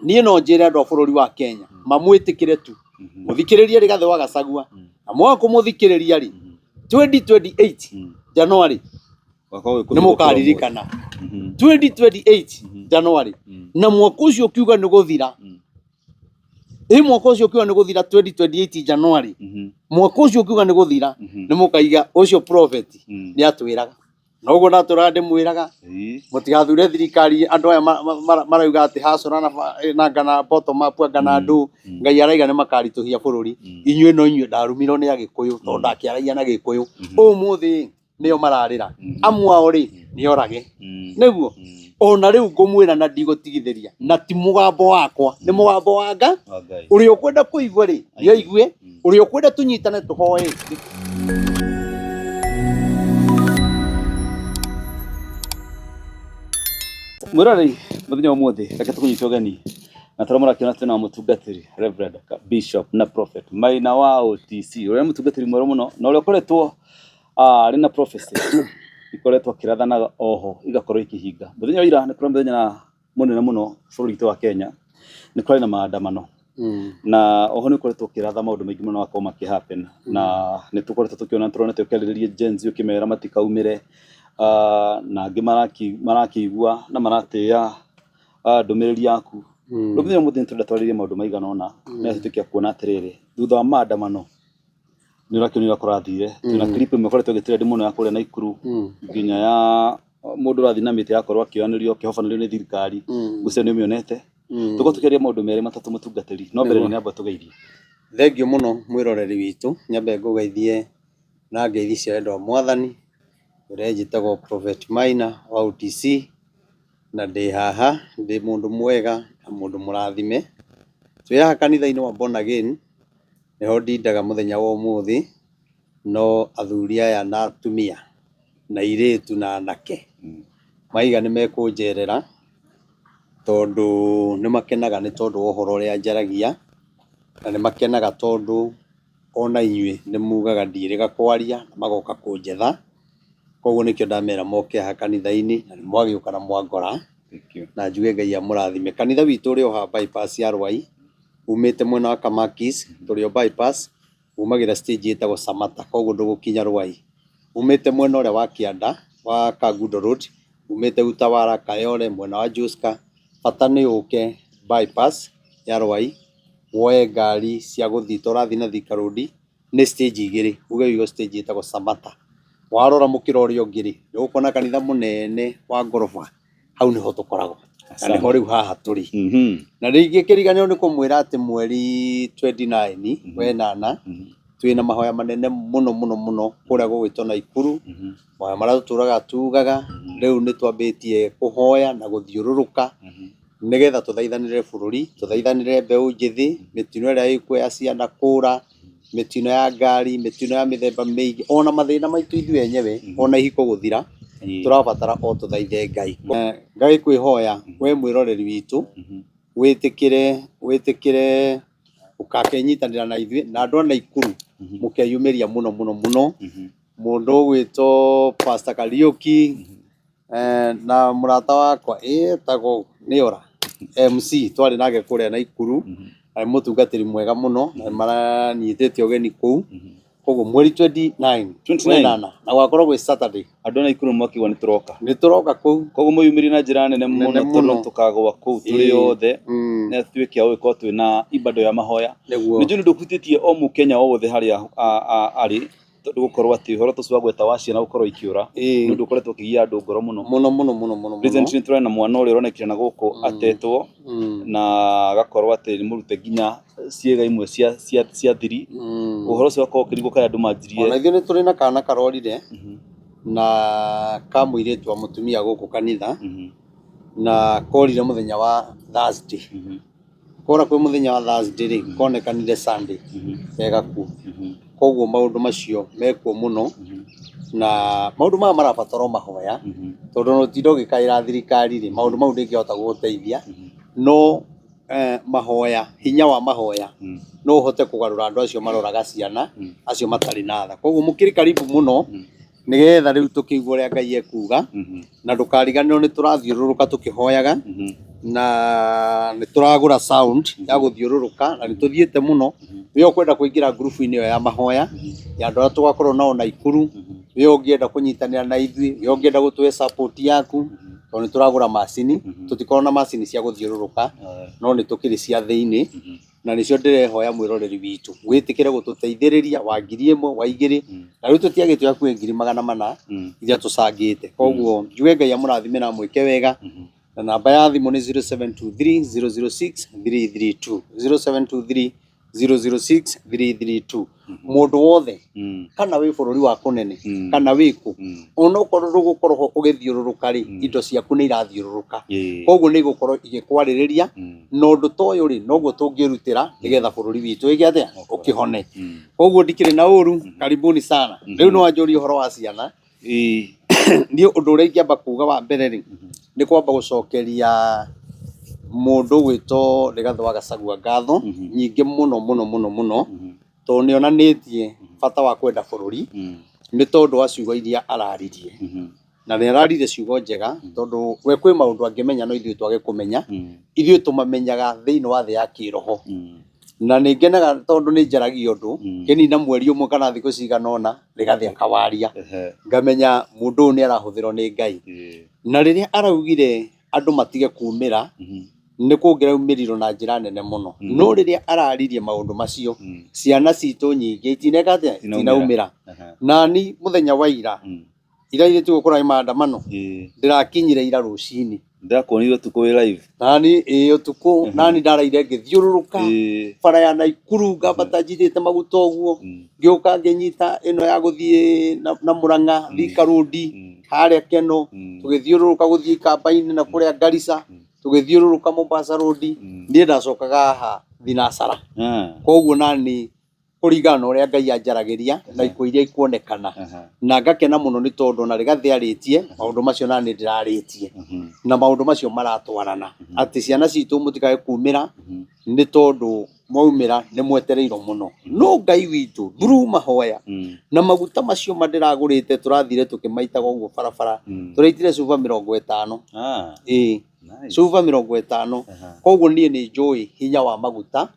niĩ no njĩre andũ a bũrũri wa Kenya mamwĩtĩkĩre tu mũthikĩrĩrie Rigathĩ wa Gachagua na mwaga kũmũthikĩrĩria rĩ 2028 January nĩ mũkaririkana 2028 January na mwaka ũcio ũkiuga nĩ gũthira mwaka ũcio ũkiuga nĩ gũthira 2028 January mwaka ũcio ũkiuga nĩ gũthira nĩ mũkaiga ũcio prophet nĩ atwĩraga na ũguo natũra ndĩmwĩraga mũtigathure thirikari andũ aya marauga atĩ hasũra na ngana bottom up ngana andũ Ngai araiga nĩ makaritũhia bũrũri inyuĩ no inyuĩ ndarumirwo nĩ Agĩkũyũ tondũ ndakĩaragia na Gĩkũyũ ũmũthĩ nĩo mararĩra amwe ao rĩ nĩorage nĩguo ona rĩu ngũmwĩra na ndigũtigithĩria na ti mũgambo wakwa nĩ mũgambo wa Ngai ũrĩa ũkwenda kũigua rĩ nĩoigue ũrĩa ũkwenda tũnyitane tũhoe Murari muthenya umuthi reke tukunyita ũgeni na tũramũra kĩona tena mũtungatĩri Reverend Bishop na Prophet Maina wa OTC ũrĩa mũtungatĩri mwerũ mũno na ũrĩa ũkoretwo arĩ na prophecy ikoretwo kĩrathanaga oho igakorwo ikihinga muthenya wa ira nĩ kũrĩ muthenya mũnene mũno bũrũri wa Kenya nĩ kũrĩ na maandamano na oho nĩ kũrĩ tũkĩratha maũndũ maingĩ mũno makao makĩhappen na nĩ tũkoretwo tũkĩona tũrona tũkĩarĩrĩria Gen Z ũkĩmera matikaumĩre na angĩ marakĩigua na maratĩa ndũmĩrĩri yaku rũmĩrĩra mũthenya tũndatwarĩrie maũndũ maigana ũna na tũtũkia kuona atĩrĩrĩ thutha wa maandamano nĩ ũrakĩonira kũrathire twĩna clip ĩmwe ĩkoretwo ĩgĩtrend mũno ya kũrĩa Naikuru nginya ya mũndũ ũrathiĩ na mĩtĩ yakorwo akĩoyanĩrio kĩhobanĩrio nĩ thirikari gucio nĩ ũmĩonete tũkorwo tũkĩaria maũndũ merĩ matatũ mũtungatĩri no mbere nĩ amba tũgeithie thengio mũno mwĩroreri witũ nyambe ngũgeithie na ngeithi cia wendo wa Mwathani ũrĩa njĩtagwo Prophet Maina wa OTC na ndĩ haha ndĩ mũndũ mwega na mũndũ mũrathime twĩ haha kanitha-inĩ wa Born Again nĩho ndindaga mũthenya wa ũmũthĩ no athuri aya na atumia na airĩtu na anake maiga nĩ mekũnjerera tondũ nĩ makenaga nĩ tondũ wa ũhoro ũrĩa njaragia na nĩ makenaga tondũ ona inyuĩ nĩ mugaga ndirĩga kwaria na magoka kũnjetha koguo nĩkĩo ndamera moke haha kanitha-inĩ na nĩ mwagĩũka na mwangora na njuge Ngai amũrathime kanitha witũ ũrĩ o haha bypass ya Rwai umĩte mwena wa Kamakis tũrĩ o bypass umagĩra stage ĩtagwo Samata koguo ndũgũkinya Rwai umĩte mwena ũrĩa wa Kĩanda wa Kagundo Road umĩte Utawala Kayole mwena wa Juska bata nĩ ũke bypass ya Rwai woe ngari cia gũthiĩ tũrathiĩ na Thika Road nĩ stage igĩrĩ uge wĩigo stage ĩtagwo Samata warora mũkĩra ũrĩa ũngĩ rĩ nĩ ũkuona kanitha mũnene wa ngoroba hau nĩho tũkoragwo na nĩho rĩu haha tũrĩ na rĩngĩ kĩriganĩro nĩ kũmwĩra atĩ mweri 29 wenana twĩna mahoya manene mũno mũno mũno kũrĩa gũgwĩtwo Naikuru mahoya marĩa tũtũraga tugaga rĩu nĩ twambĩtie kũhoya na gũthiũrũrũka nĩgetha tũthaithanĩre bũrũri tũthaithanĩre mbeũ njĩthĩ mĩtino ĩrĩa ĩkuo ya ciana kũra mĩtino ya ngari mĩtino ya mĩthemba mĩingĩ ona mathĩna maitũ ithuĩ enyewe ona ihiko gũthira tũrabatara o tũthaithe Ngai Ngai kwĩhoya we mwĩroreri witũ wĩtĩkĩre ũkakenyitanĩra na ithuĩ na andũ a Naikuru mũkeyumĩria mũno mũno mũno mũndũ ũgwĩtwo Pastor Kariuki na mũrata wakwa etagwo nĩora MC twarĩ nake kũrĩa Naikuru na mũtungatĩri mwega mũno na maranyitĩte ũgeni kũu koguo mweri 29 na gwakorwo gwĩ Saturday andũ a Naikuru mwakigwa nĩ tũroka kũu koguo mũyumĩri na njĩra nene mũno tũkagwa kũu tũrĩ othe na tuĩke a gũkorwo twĩna ibado ya mahoya nĩ njũĩ ndũbutĩtie o Mũkenya o wothe harĩa arĩ tondũ gũkorwo atĩ ũhoro tũcio wa gweta wa ciana gũkorwo ikĩũra nĩ ũndũ ũkoretwo ũkĩgia andũ ngoro mũno mũno recently nĩ tũrĩ na mwana ũrĩa ũronekire na gũkũ atetwo na agakorwo atĩ nĩ mũrute nginya ciĩga imwe cia thiri ũhoro ũcio wakorwo ũkĩrigwo kana andũ manjirie ona ithuĩ nĩ tũrĩ na kana karorire na ka mũirĩtu wa mũtumia gũkũ kanitha na korire mũthenya wa Thursday kora kwĩ mũthenya wa Thursday rĩ konekanire Sunday gegakuo koguo maũndũ macio mekuo mũno na maũndũ maya marabatara mahoya tondũ no tindo gĩkaĩra thirikari rĩ maũndũ mau ndĩngĩhota gũgũteithia no mahoya hinya wa mahoya no ũhote kũgarũra andũ acio maroraga ciana acio matarĩ na tha koguo mũkĩrĩ karibu mũno nĩgetha rĩu tũkĩigua ũrĩa Ngai ekuga na ndũkariganĩrwo nĩ tũrathiũrũrũka tũkĩhoyaga na nĩ tũragũra sound ya gũthiũrũrũka na nĩ tũthiĩte mũno. Wĩ ũkwenda kũingĩra group-inĩ ĩyo ya mahoya ya andũ arĩa tũgakorwo nao Naikuru, wĩ ũngĩenda kũnyitanĩra na ithuĩ, wĩ ũngĩenda gũtũhe support yaku, tondũ nĩ tũragũra macini. Tũtikoragwo na macini cia gũthiũrũrũka, no nĩ tũkĩrĩ cia thĩinĩ, na nĩcio ndĩrehoya mwĩroreri witũ wĩtĩkĩre gũtũteithĩrĩria wa 1,000 wa 2,000 na rĩu tũtiagĩtwo hakuhĩ 400 iria tũcangĩte. Koguo njuge Ngai amũrathime na mwĩke wega, na namba ya thimũ nĩ 0723 006 332 0723 006 332. Mũndũ wothe kana wĩ bũrũri wa kũnene kana wĩkũ, ona ũkorwo ndũgũkorwo ũgĩthiũrũrũka rĩ, indo ciaku nĩ irathiũrũrũka. Koguo nĩ igũkorwo igĩkwarĩrĩria na ũndũ ta ũyũ rĩ, noguo tũngĩrutĩra nĩgetha bũrũri witũ wĩke atĩa ũkĩhone. Koguo ndikĩrĩ na ũru, karibuni sana. Rĩu no wanjũrie ũhoro wa ciana. Niĩ ũndũ ũrĩa ingĩamba kuuga wa mbere rĩ, nĩ kwamba gũcokeria mũndũ gwĩtwo Rigathĩ wa Gachagua ngatho nyingĩ mũno mũno mũno mũno, tondũ nĩ onanĩtie bata wa kwenda bũrũri nĩ tondũ wa ciugo iria araririe, na nĩ araririe ciugo njega, tondũ we kwĩ maũndũ angĩmenya no ithuĩ twage kũmenya, ithuĩ tũmamenyaga thĩinĩ wa thĩ ya kĩroho. Na nĩ ngenaga tondũ nĩ njaragia ũndũ ngĩnina mweri ũmwe kana thikũ cigana ũna Rigathĩ akawaria, ngamenya mũndũ ũyũ nĩ arahũthĩrwo nĩ Ngai. Na rĩrĩa araugire andũ matige kumĩra nĩ kũngĩraumĩrirwo na njĩra nene mũno, no rĩrĩa araririe maũndũ macio ciana citũ nyingĩ itineka atĩa itinaumĩra. Na ni mũthenya wa ira irĩa tũgũkorwo maandamano ndĩrakinyire ira rũcinĩ, ndakuonire ũtukũ wĩ live nani ũtukũ nani ndaraire ngĩthiũrũrũka bara ya Naikuru ngambata njitĩte maguta ũguo ngĩũka ngĩnyita ĩno ya gũthiĩ na Mũrang'a Thika Road harĩa Keno, tũgĩthiũrũrũka gũthiĩ Kamba-inĩ na kũrĩa Garissa, tũgĩthiũrũrũka Mombasa Road. Niĩ ndacokaga haha thinacara. Koguo nani kũringana na ũrĩa Ngai anjaragĩria na ikuũ iria ikuonekana, na ngakena mũno nĩ tondũ na Rigathĩ arĩtie maũndũ macio na nĩ ndĩrarĩtie, na maũndũ macio maratwarana atĩ ciana citũ mũtikage kumĩra nĩ tondũ mwaumĩra nĩ mwetereirwo mũno. No Ngai witũ through mahoya na maguta macio mandĩragũrĩte tũrathire tũkĩmaitaga ũguo barabara, tũraitire cuba 50 cuba 50. Koguo niĩ nĩ njũĩ hinya wa maguta,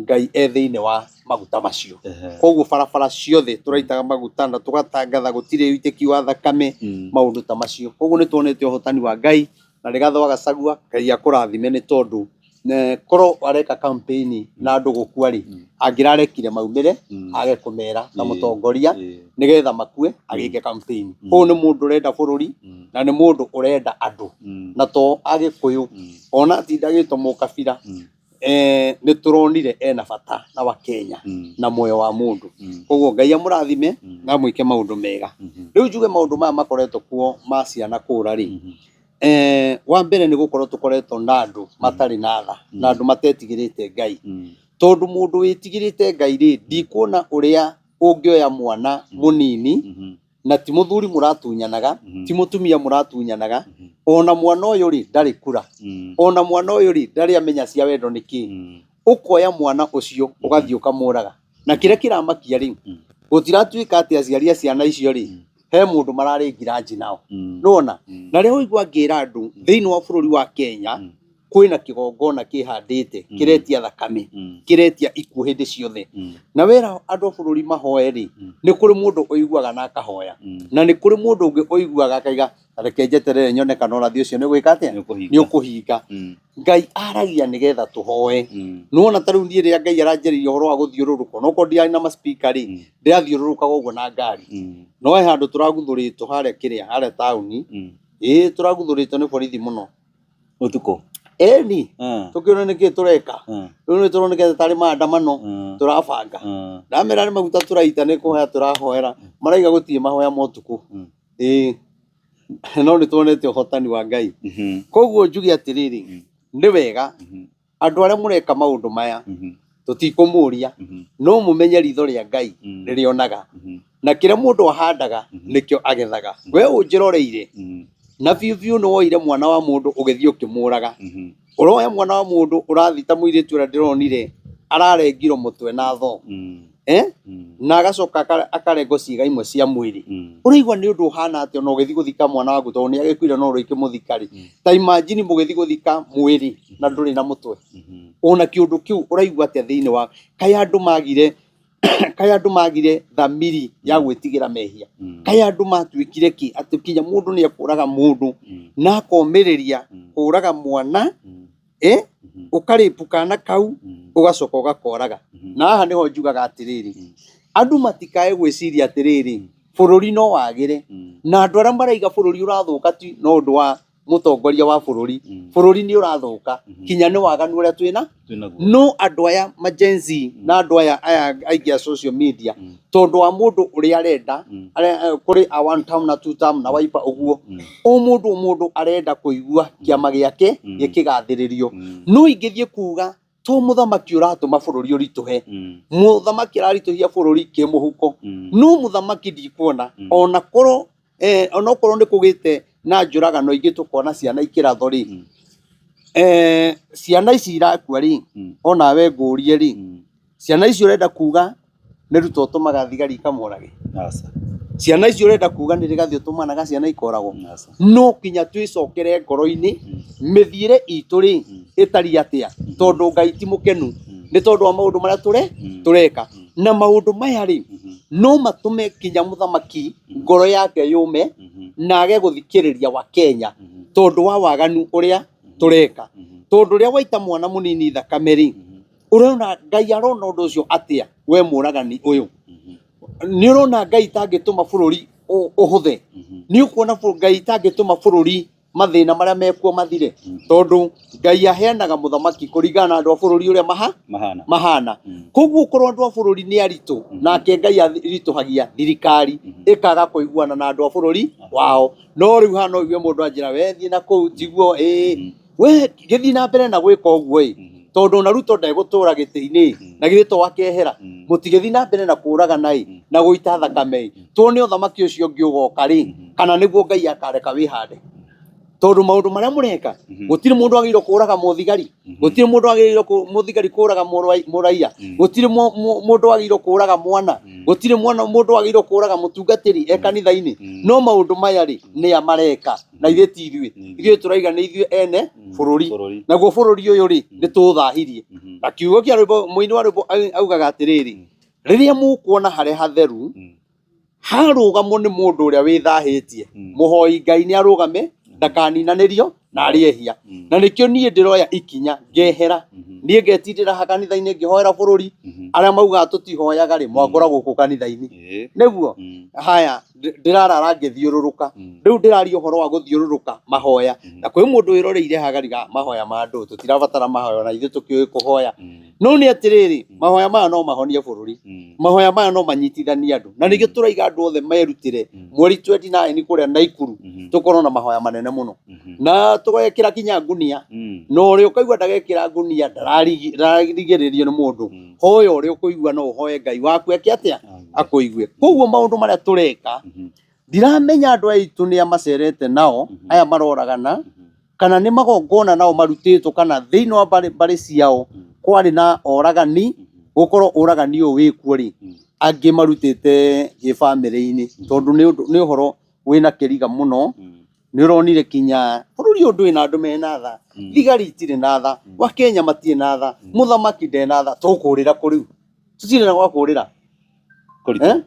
Ngai thĩinĩ wa maguta macio. Koguo barabara ciothe tũraitaga maguta na tũgatangatha gũtirĩ ũitĩki wa thakame, maũndũ ta macio. Koguo nĩ tuonete ũhotani wa Ngai na Rigathĩ wa Gachagua, Ngai akũrathime nĩ tondũ korwo areka campaign na andũ gũkua rĩ, angĩrarekire maumĩre age kũmera na mũtongoria nĩgetha makue agĩke campaign. Ũyũ nĩ mũndũ ũrenda bũrũri na nĩ mũndũ ũrenda andũ, na to Agĩkũyũ ona atinda agĩtwo mũkabira, nĩ tũronire ena bata na wa Kenya na muoyo wa mũndũ. Koguo Ngai amũrathime na mwĩke maũndũ mega. Rĩu njuge maũndũ maya makoretwo kuo ma ciana kũra rĩ, wa mbere nĩ gũkorwo tũkoretwo na andũ matarĩ na tha na andũ matetigĩrĩte Ngai, tondũ mũndũ wĩtigĩrĩte Ngai rĩ, ndikuona ũrĩa ũngĩoya mwana mũnini na ti mũthuri mũratunyanaga, ti mũtumia mũratunyanaga, ona mwana ũyũ rĩ ndarĩ kura, ona mwana ũyũ rĩ ndarĩ amenya cia wendo nĩkĩ, ũkoya mwana ũcio ũgathiĩ ũkamũraga. Na kĩrĩa kĩramakia rĩ, gũtiratuĩka atĩ aciari a ciana icio rĩ he mũndũ mararĩ ngiraji nao, nona na rĩo ũigua ngĩra andũ thĩinĩ wa bũrũri wa Kenya kwĩna kĩgongona kĩhandĩte kĩretia thakame, kĩretia ikuũ hĩndĩ ciothe. Na wera andũ a bũrũri mahoe rĩ, nĩ kũrĩ mũndũ ũiguaga na akahoya, na nĩ kũrĩ mũndũ ũngĩ ũiguaga akaiga reke njeterere nyone kana ũrathi ũcio nĩ gwĩka atĩa nĩ ũkũhinga. Ngai aragia nĩgetha tũhoe, nona ta rĩu niĩ rĩrĩa Ngai aranjĩrĩria ũhoro wa gũthiũrũrũka, no korwo ndirarĩ na ma-speaker rĩ ndĩrathiũrũrũkaga ũguo na ngari, no he handũ tũraguthũrĩtwo harĩa kĩrĩa harĩa taũni, tũraguthũrĩtwo nĩ borithi mũno ũtukũ. Eni tũkĩona nĩkĩ tũreka, rĩu nĩ tũroneka tarĩ maandamano tũrabanga, ndamera nĩ maguta tũraita nĩ kũhoya tũrahoera, maraiga gũtirĩ mahoya ma ũtukũ, no nĩ tuonete ũhotani wa Ngai. Koguo njuge atĩrĩrĩ, nĩ wega andũ arĩa mũreka maũndũ maya tũtikũmũria, no mũmenye ritho rĩa Ngai rĩrĩonaga, na kĩrĩa mũndũ ahandaga nĩkĩo agethaga. We ũnjĩroreire na biũ biũ nĩ woire mwana wa mũndũ ũgĩthiĩ ũkĩmũraga, ũroya mwana wa mũndũ ũrathi ta mũirĩtu ũrĩa ndĩronire ararengirwo mũtwe na thoo, na agacoka akarengo ciĩga imwe cia mwĩrĩ ũraigua nĩ ũndũ ũhana atĩ ona ũgĩthiĩ gũthika mwana waku tondũ nĩ agĩkuire no ũrĩke mũthika rĩ ta imagine mũgĩthiĩ gũthika mwĩrĩ na ndũrĩ na mũtwe ona kĩũndũ kĩu ũraigua atĩa thĩinĩ wa kaĩ andũ magire thamiri ya gwĩtigĩra mehia kaĩ andũ matuĩkire kĩ atĩ kinya mũndũ nĩ ekũraga mũndũ na akomĩrĩria kũraga mwana ũkarĩpu kana kau ũgacoka ũgakoraga na haha nĩho njugaga atĩrĩrĩ andũ matikae gwĩciria atĩrĩrĩ bũrũri no wagĩre na andũ arĩa maraiga bũrũri ũrathũka ti no ũndũ wa mũtongoria wa bũrũri nĩ ũrathũka kinya nĩ waganu ũrĩa twĩna no andũ aya majenzi na andũ aya aingĩ a social media tondũ wa mũndũ ũrĩa arenda kũrĩ a one term na two term na Wiper ũguo o mũndũ arenda kũigua kĩama gĩake gĩkĩgathĩrĩrio no ingĩthiĩ kuga to mũthamaki ũratũma bũrũri ũritũhe mũthamaki araritũhia bũrũri kĩmũhuko no mũthamaki ndikuona ona korwo nĩ kũgĩte na njũragano ingĩ tũkona ciana ikĩratho rĩ ciana ici irakua rĩ ona we ngũrie rĩ ciana ici ũrenda kuga nĩ Ruto ũtũmaga thigari ikamorage ciana ici ũrenda kuga nĩ Rigathĩ ũtũmanaga ciana ikoragwo no kinya twĩcokere ngoro-inĩ mĩthiĩre itũ rĩ ĩtari atĩa tondũ Ngai ti mũkenu nĩ tondũ wa maũndũ marĩa tureka na maũndũ maya rĩ no matũme kinya mũthamaki ngoro yake yũme na age gũthikĩrĩria wa Kenya tondũ wa waganu ũrĩa tureka tondũ rĩrĩa waita mwana mũnini thakame rĩ ũrona Ngai arona ũndũ ũcio atĩa we mũragani ũyũ nĩ ũrona Ngai tangĩtũma bũrũri ũhũthe nĩ ũkuona Ngai tangĩtũma bũrũri mathĩna marĩa mekuo mathire tondũ Ngai aheanaga mũthamaki kũringana na andũ a bũrũri ũrĩa mahana koguo korwo andũ a bũrũri nĩ aritũ nake Ngai aritũhagia thirikari ĩkaga kũiguana na andũ a bũrũri wao no rĩu hano igue mũndũ anjĩra we thiĩ na kũu tiguo we gĩthiĩ na mbere na gwĩka ũguo tondũ na Ruto ndegũtũra gĩtĩ-inĩ na githĩ to akehera mũtigĩthiĩ na mbere na kũragana na gũita thakame tuone ũthamaki ũcio ũngĩ ũgoka rĩ kana nĩguo Ngai akareka wĩhande tondũ maũndũ marĩa mũreka gũtirĩ mũndũ agĩrĩirwo kũraga mũthigari gũtirĩ mũndũ agĩrĩirwo mũthigari kũraga mũraiya gũtirĩ mũndũ agĩrĩirwo kũraga mwana gũtirĩ mũndũ agĩrĩirwo kũraga mũtungatĩri kanitha-inĩ no maũndũ maya rĩ nĩ amareka na ithuĩ ti ithuĩ tũraiga nĩ ithuĩ ene bũrũri naguo bũrũri ũyũ rĩ nĩ tũũthahirie na kiugo kĩa rwĩmbo mũini wa rwĩmbo augaga atĩrĩrĩ rĩrĩa mũkuona harĩa hatheru harũgamwo nĩ mũndũ ũrĩa wĩthahĩtie mũhoi Ngai nĩ arũgame ndakaninanĩrio na arĩehia na nĩkĩo niĩ ndĩroya ikinya ngehera niĩ ngetindĩra kanitha-inĩ ngĩhoera bũrũri arĩa maugaga tũtihoyaga rĩ mwakora gũkũ kanitha-inĩ nĩguo haya ndĩrarara ngĩthiũrũrũka rĩu ndĩraria ũhoro wa gũthiũrũrũka mahoya na kwĩ mũndũ wĩroreire hagariga mahoya ma andũ tũtirabatara mahoya na ithuĩ tũkĩũĩ kũhoya no nĩ atĩrĩrĩ mahoya maya no mahonie bũrũri mahoya maya no manyitithanie andũ na nĩkĩo tũraiga andũ othe merutĩre mweri 29 kũrĩa Naikuru tũkorwo na mahoya manene mũno na tũgekĩra kinya ngunia no ũrĩa ũkaigua ndagekĩra ngunia ndararigĩrĩrio nĩ mũndũ hoya ũrĩa ũkũigua no ũhoye Ngai waku eke atĩa akũigue koguo maũndũ marĩa tũreka ndiramenya andũ aitũ nĩ amacerete nao aya maroragana kana nĩ magongona nao marutĩtwo kana thĩinĩ wa mbarĩ ciao kwarĩ na oragani gũkorwo ũragani ũyũ wĩkuo rĩ angĩ marutĩte gĩbamĩrĩ-inĩ tondũ nĩ ũhoro wĩna kĩriga mũno nĩ ũronire kinya bũrũri ũyũ ndũrĩ na andũ mena tha thigari itirĩ na tha Wakenya matirĩ na tha mũthamaki nde na tha tũkũrĩra kũrĩu tũtirĩ na gwa kũrĩra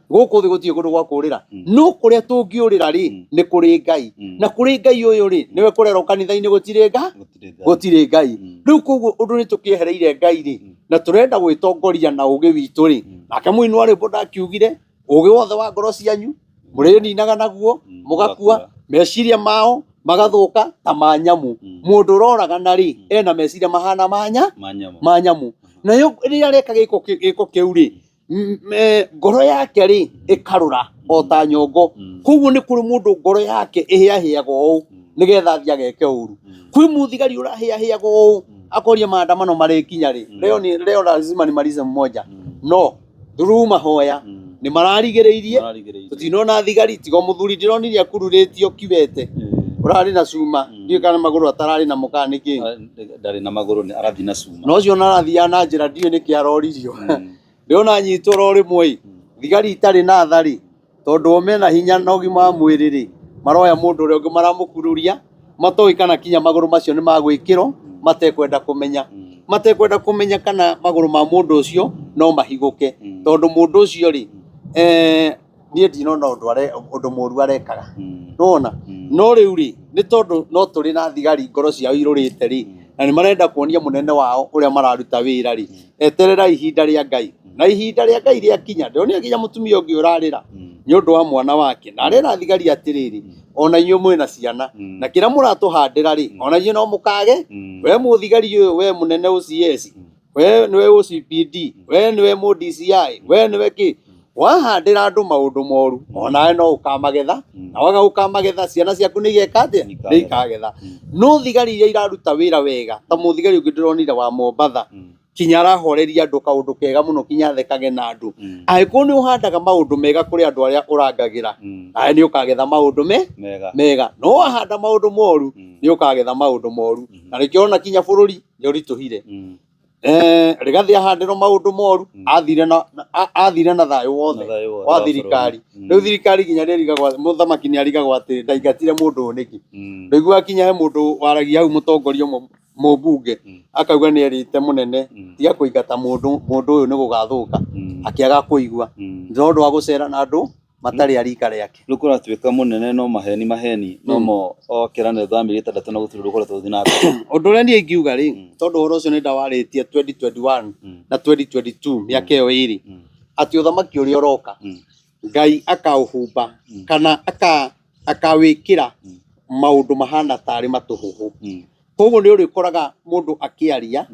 gũkũ thĩ gũtirĩ kũndũ gwa kũrĩra no kũrĩa tũngĩũrĩra rĩ nĩ kũrĩ Ngai na kũrĩ Ngai ũyũ rĩ nĩwe kũrerwo kanitha-inĩ gũtirĩ Ngai rĩu koguo ũndũ nĩ tũkĩehereire Ngai rĩ na tũrenda gwĩtongoria na ũgĩ witũ rĩ nake mũini wa rwĩmbo ndakiugire ũgĩ wothe wa ngoro cianyu mũrĩninaga naguo mũgakua meciria mao magathũka ta manyamu mũndũ ũroragana rĩ ena meciria mahana manyamu na rĩrĩa areka gĩko kĩu rĩ ngoro yake rĩ ĩkarũra o ta nyongo koguo nĩ kũrĩ mũndũ ngoro yake ĩhĩahĩaga ũũ nĩgetha athiĩ ageke ũru kwĩ mũthigari ũrahĩahĩaga ũũ akoria maandamano marĩkinya rĩ leo lazima nimalize mmoja no through mahoya nĩ mararigĩrĩirie tũtinona thigari tigo mũthuri ndĩronire akururĩtio kiwete ũrarĩ na cuma ndiũ kana magũrũ atararĩ na mũkaa nĩkĩ ndarĩ na magũrũ arathi na cuma no ũcio narathiaga na njĩra ndiũ nĩkĩ aroririo ndiona nyitwo ro rimwe thigari itari na thari tondu mena hinya na ugima wa mwiri ri maroya mundu uri ungi maramukururia matoi kana kinya maguru macio ni magwikirwo matekwenda kumenya kana maguru ma mundu ucio no mahiguke tondu mundu ucio ri nie ndinona undu muru arekaga nona no riu ri ni tondu no turi na thigari ngoro ciao irurite ri na ni marenda kuonia munene wao uria mararuta wira ri eterera ihinda ria Ngai na ihinda ria Ngai ria kinya ndionire kinya mutumia ungi urarira ni undu wa mwana wake na arera thigari atiriri ona inyo mwina ciana na kira muratuhandira ri ona inyo no mukage we muthigari uyu we munene ucs we niwe OCPD we niwe mu DCI we niwe ki wahandira andu maundu moru ona no ukamagetha na waga ukamagetha ciana ciaku ni igekate ni ikagetha no thigari iria iraruta wira wega ta muthigari ungi ndironire wa Mombatha kinya arahoreria andu kaundu kega muno kinya thekage na andu aiku ni uhandaga maundu mega kuri andu aria urangagira ai ni ukagetha maundu mega no wahanda maundu moru ni ukagetha maundu moru na rikiona kinya bururi ni urituhire Rigathi ahandirwo maundu moru athire na thayo wothe wa thirikari riu thirikari kinya ndirigagwa muthamaki ni arigagwa ati ndaigatire mundu niki ndigua kinya he mundu waragia hau mutongoria mubunge akauga ni erite munene tiga kuigata mundu uyu ni gugathuka akiaga kuigua ndondo wa gucera na andu matari arika riake rukura twika munene no maheni no mo okirane thamiri 3 na guturu rukura tuthina undu ria ndie ngiuga ri tondu horo ucio ni ndawaritie 2021 na 2022 miaka iyo iri ati uthamaki uria uroka Ngai akauhumba kana akawikira maundu mahana tari matuhuhu koguo ni urikoraga mundu akiaria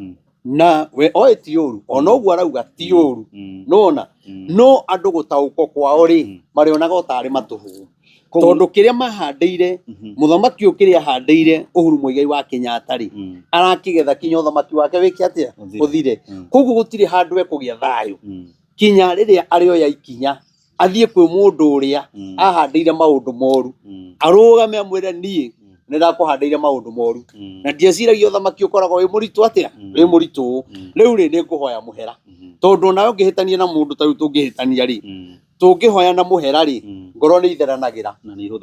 na we oe ti uru ona uguo arauga ti uru nona no andu gutauko kwao ri marionaga utari matuhu tondu kiria mahandeire muthamaki ukiria handeire Uhuru Muigai wa Kenyatta ri arakigetha kinya uthamaki wake wiki atia uthire koguo gutiri handu ekugia thayo kinya riria arioya ikinya athie kwi mundu uria ahandeire maundu moru arugame amwire nie nirakuhandeire maundu moru na ndieciragia uthamaki ukoragwo wi muritu atia wi muritu riu ri ni nguhoya muhera tondu nawe ngihitania na mundu taru tungihitania ri tungihoya na muhera ri ngoro ni itheranagira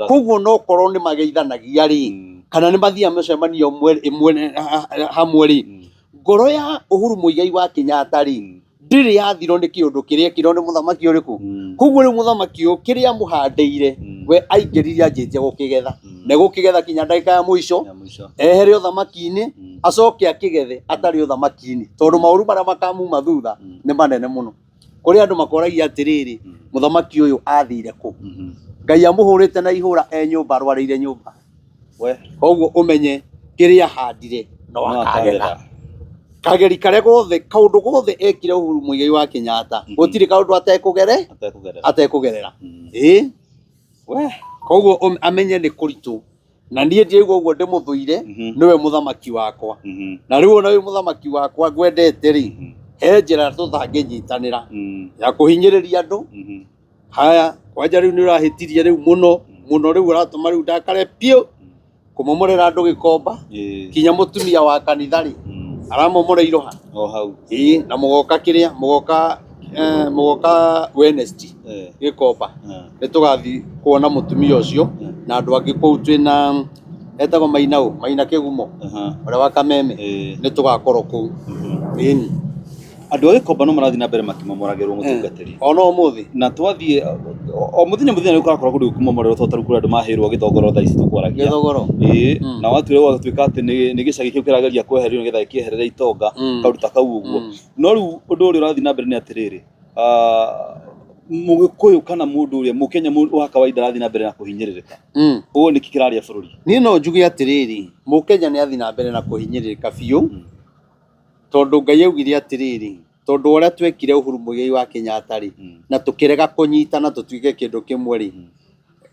koguo no korwo ni mageithanagia ri kana ni mathia mucemanio imwe hamwe ri ngoro ya Uhuru Muigai wa Kenyatta ri ndiri yathiro ni kiundu kiria kiro ni muthamaki uriku koguo ri muthamaki ukiria muhandeire we aingiriria njije gukigetha na gukigetha kinya ndagika ya muico ehere uthamaki-ini acoke akigethe atari uthamaki-ini tondu mauru maria makamuma thutha ni manene muno kuri andu makoragia atiriri muthamaki uyu athire ku Ngai amuhurite na ihura nyumba arwarire nyumba we koguo umenye kiria handire no akagetha kageri kare gothe kaundu gothe ekire Uhuru Muigai wa Kenyatta gutiri kaundu atekugerera we koguo amenye ni kuritu na nie ndiego guo ndimuthuire niwe muthamaki wakwa na riu ona wi muthamaki wakwa gwendete ri he njira tuthange nyitanira ya kuhinyiriria andu haya kwanja riu ni urahitirie riu muno riu uratuma riu ndakare piu kumomorera andu gikomba kinya mutumia wa kanitha ri aramomoreiro ha o hau na mugoka kiria mugoka Wednesday gikomba nitugathi kuona mutumia ucio na andu angi kuu twina etagwo Maina Kigumo ura wa Kameme nitugakorwo kuu andu a gikomba no marathi na mbere makimomoragirwo mutungatiri ona umuthi na twathie o muthenya ni ukakorwo kuri kumomorero totaru kuri andu mahirwo githogoro tha ici tukwaragia githogoro na watwire gwatuika ati ni gicagi kiu kirageria kweherio nigetha ikieherere itonga karuta kau uguo no riu undu uri urathi na mbere ni atiriri Mugikuyu kana mundu uria Mukenya wa kawaida arathi na mbere na kuhinyiririka uguo niki kiraria bururi ni no njuge atiriri Mukenya ni athi na mbere na kuhinyiririka biu tondu Ngai augire atiriri tondu uria twekire Uhuru Muigai wa Kenyatta ri na tukirega kunyitana tutuike kindu kimwe ri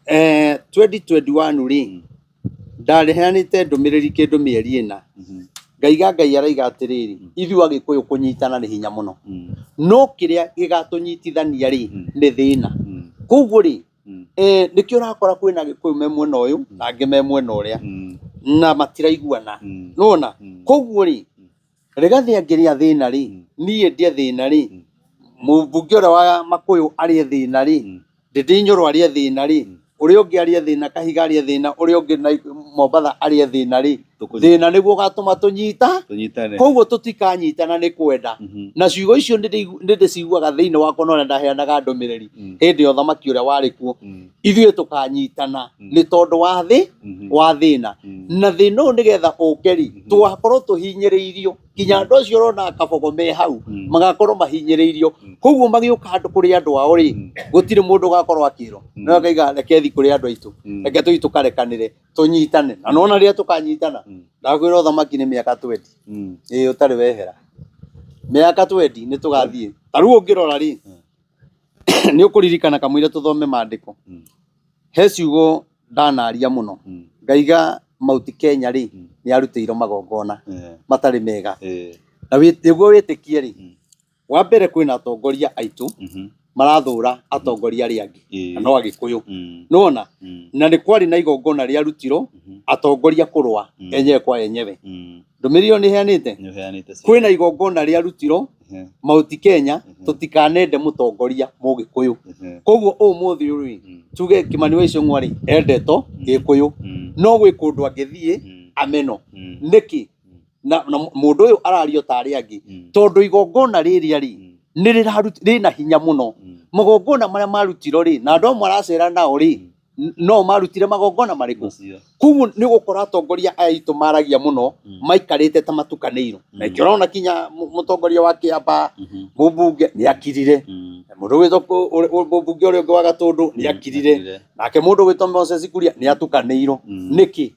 2021 ri ndariheanite ndumiriri kindu mieri ina Ngai araiga atiriri ithu Agikuyu kunyitana ni hinya muno no kiria gigatunyitithania ri ni thina koguo ri nikio urakora kwina Gikuyu me mwena uyu na angi me mwena uria na matiraiguana nona koguo ri Rigathi angiria thina ri nie ndie thina ri Mũmbunge ũrĩa wa Makuyu arĩ thĩna rĩ, Ndĩndĩnyũrũ arĩ thĩna rĩ, ũrĩa ũngĩ arĩ thĩna, Kahiga arĩ thĩna, ũrĩa ũngĩ na Mombatha arĩ thĩna rĩ, thĩna nĩguo ũgatũma tũnyitane. Koguo tũtikanyitana nĩ kwenda. Na ciugo icio ndĩciguaga thĩinĩ wakwa no ndaheanaga ndũmĩrĩri hĩndĩ ya ũthamaki ũrĩa warĩ kuo. Ithuĩ tũkanyitana nĩ tondũ wa thĩna. Na thĩna ũyũ nĩgetha ũke rĩ, tũgakorwo tũhinyĩrĩirio. Kinya andũ acio ũrona Kabogo me hau magakorwo mahinyĩrĩirio. Koguo magĩũka handũ kũrĩ andũ ao rĩ, gũtirĩ mũndũ ũgakorwo akĩrwo no akaiga reke thiĩ kũrĩ andũ aitũ, reke tũthiĩ tũkarekanĩre tũnyitane. Na nona rĩrĩa tũkanyitana, ndakwĩra ũthamaki nĩ mĩaka 20 ũtarĩ wehera, mĩaka 20 nĩ tũgathiĩ. Ta rĩu ũngĩrora rĩ, nĩ ũkũririkana kamũira tũthome maandĩko, he ciugo ndanaria mũno ngaiga Mount Kenya rĩ nĩ arutĩirwo magongona matarĩ mega. Na nĩguo wĩtĩkie rĩ, wa mbere kwĩna atongoria aitũ marathũra atongoria arĩa angĩ no Agĩkũyũ, nona na nĩ kwarĩ na igongona rĩarutirwo atongoria kũrũa enyewe kwa enyewe. Ndũmĩrĩri ĩyo nĩ heanĩte, kwĩna igongona rĩarutirwo Mount Kenya, tũtikanende mũtongoria Mũgĩkũyũ. Koguo ũmũthĩ rĩ, tuge Kimani wa Ichung'wa rĩ endetwo Gĩkũyũ, no gwĩ kũndũ angĩthiĩ ameno. Nĩkĩ? Na mũndũ ũyũ arario tarĩ angĩ tondũ igongona rĩrĩa rĩ rĩna hinya mũno. Magongona marĩa marutirwo rĩ, na andũ amwe aracera nao rĩ, no marutire magongona marĩkũ? Koguo nĩ gũkora atongoria aya aitũ maragia mũno maikarĩte ta matukanĩirwo. Na nĩkĩo ũrona kinya mũtongoria wa Kĩamba mũmbunge nĩ akirire, mũndũ wĩtwo mũmbunge ũrĩa ũngĩ wa Gatũndũ nĩ akirire, nake mũndũ wĩtwo Moses Kuria nĩ atukanĩirwo. Nĩkĩ?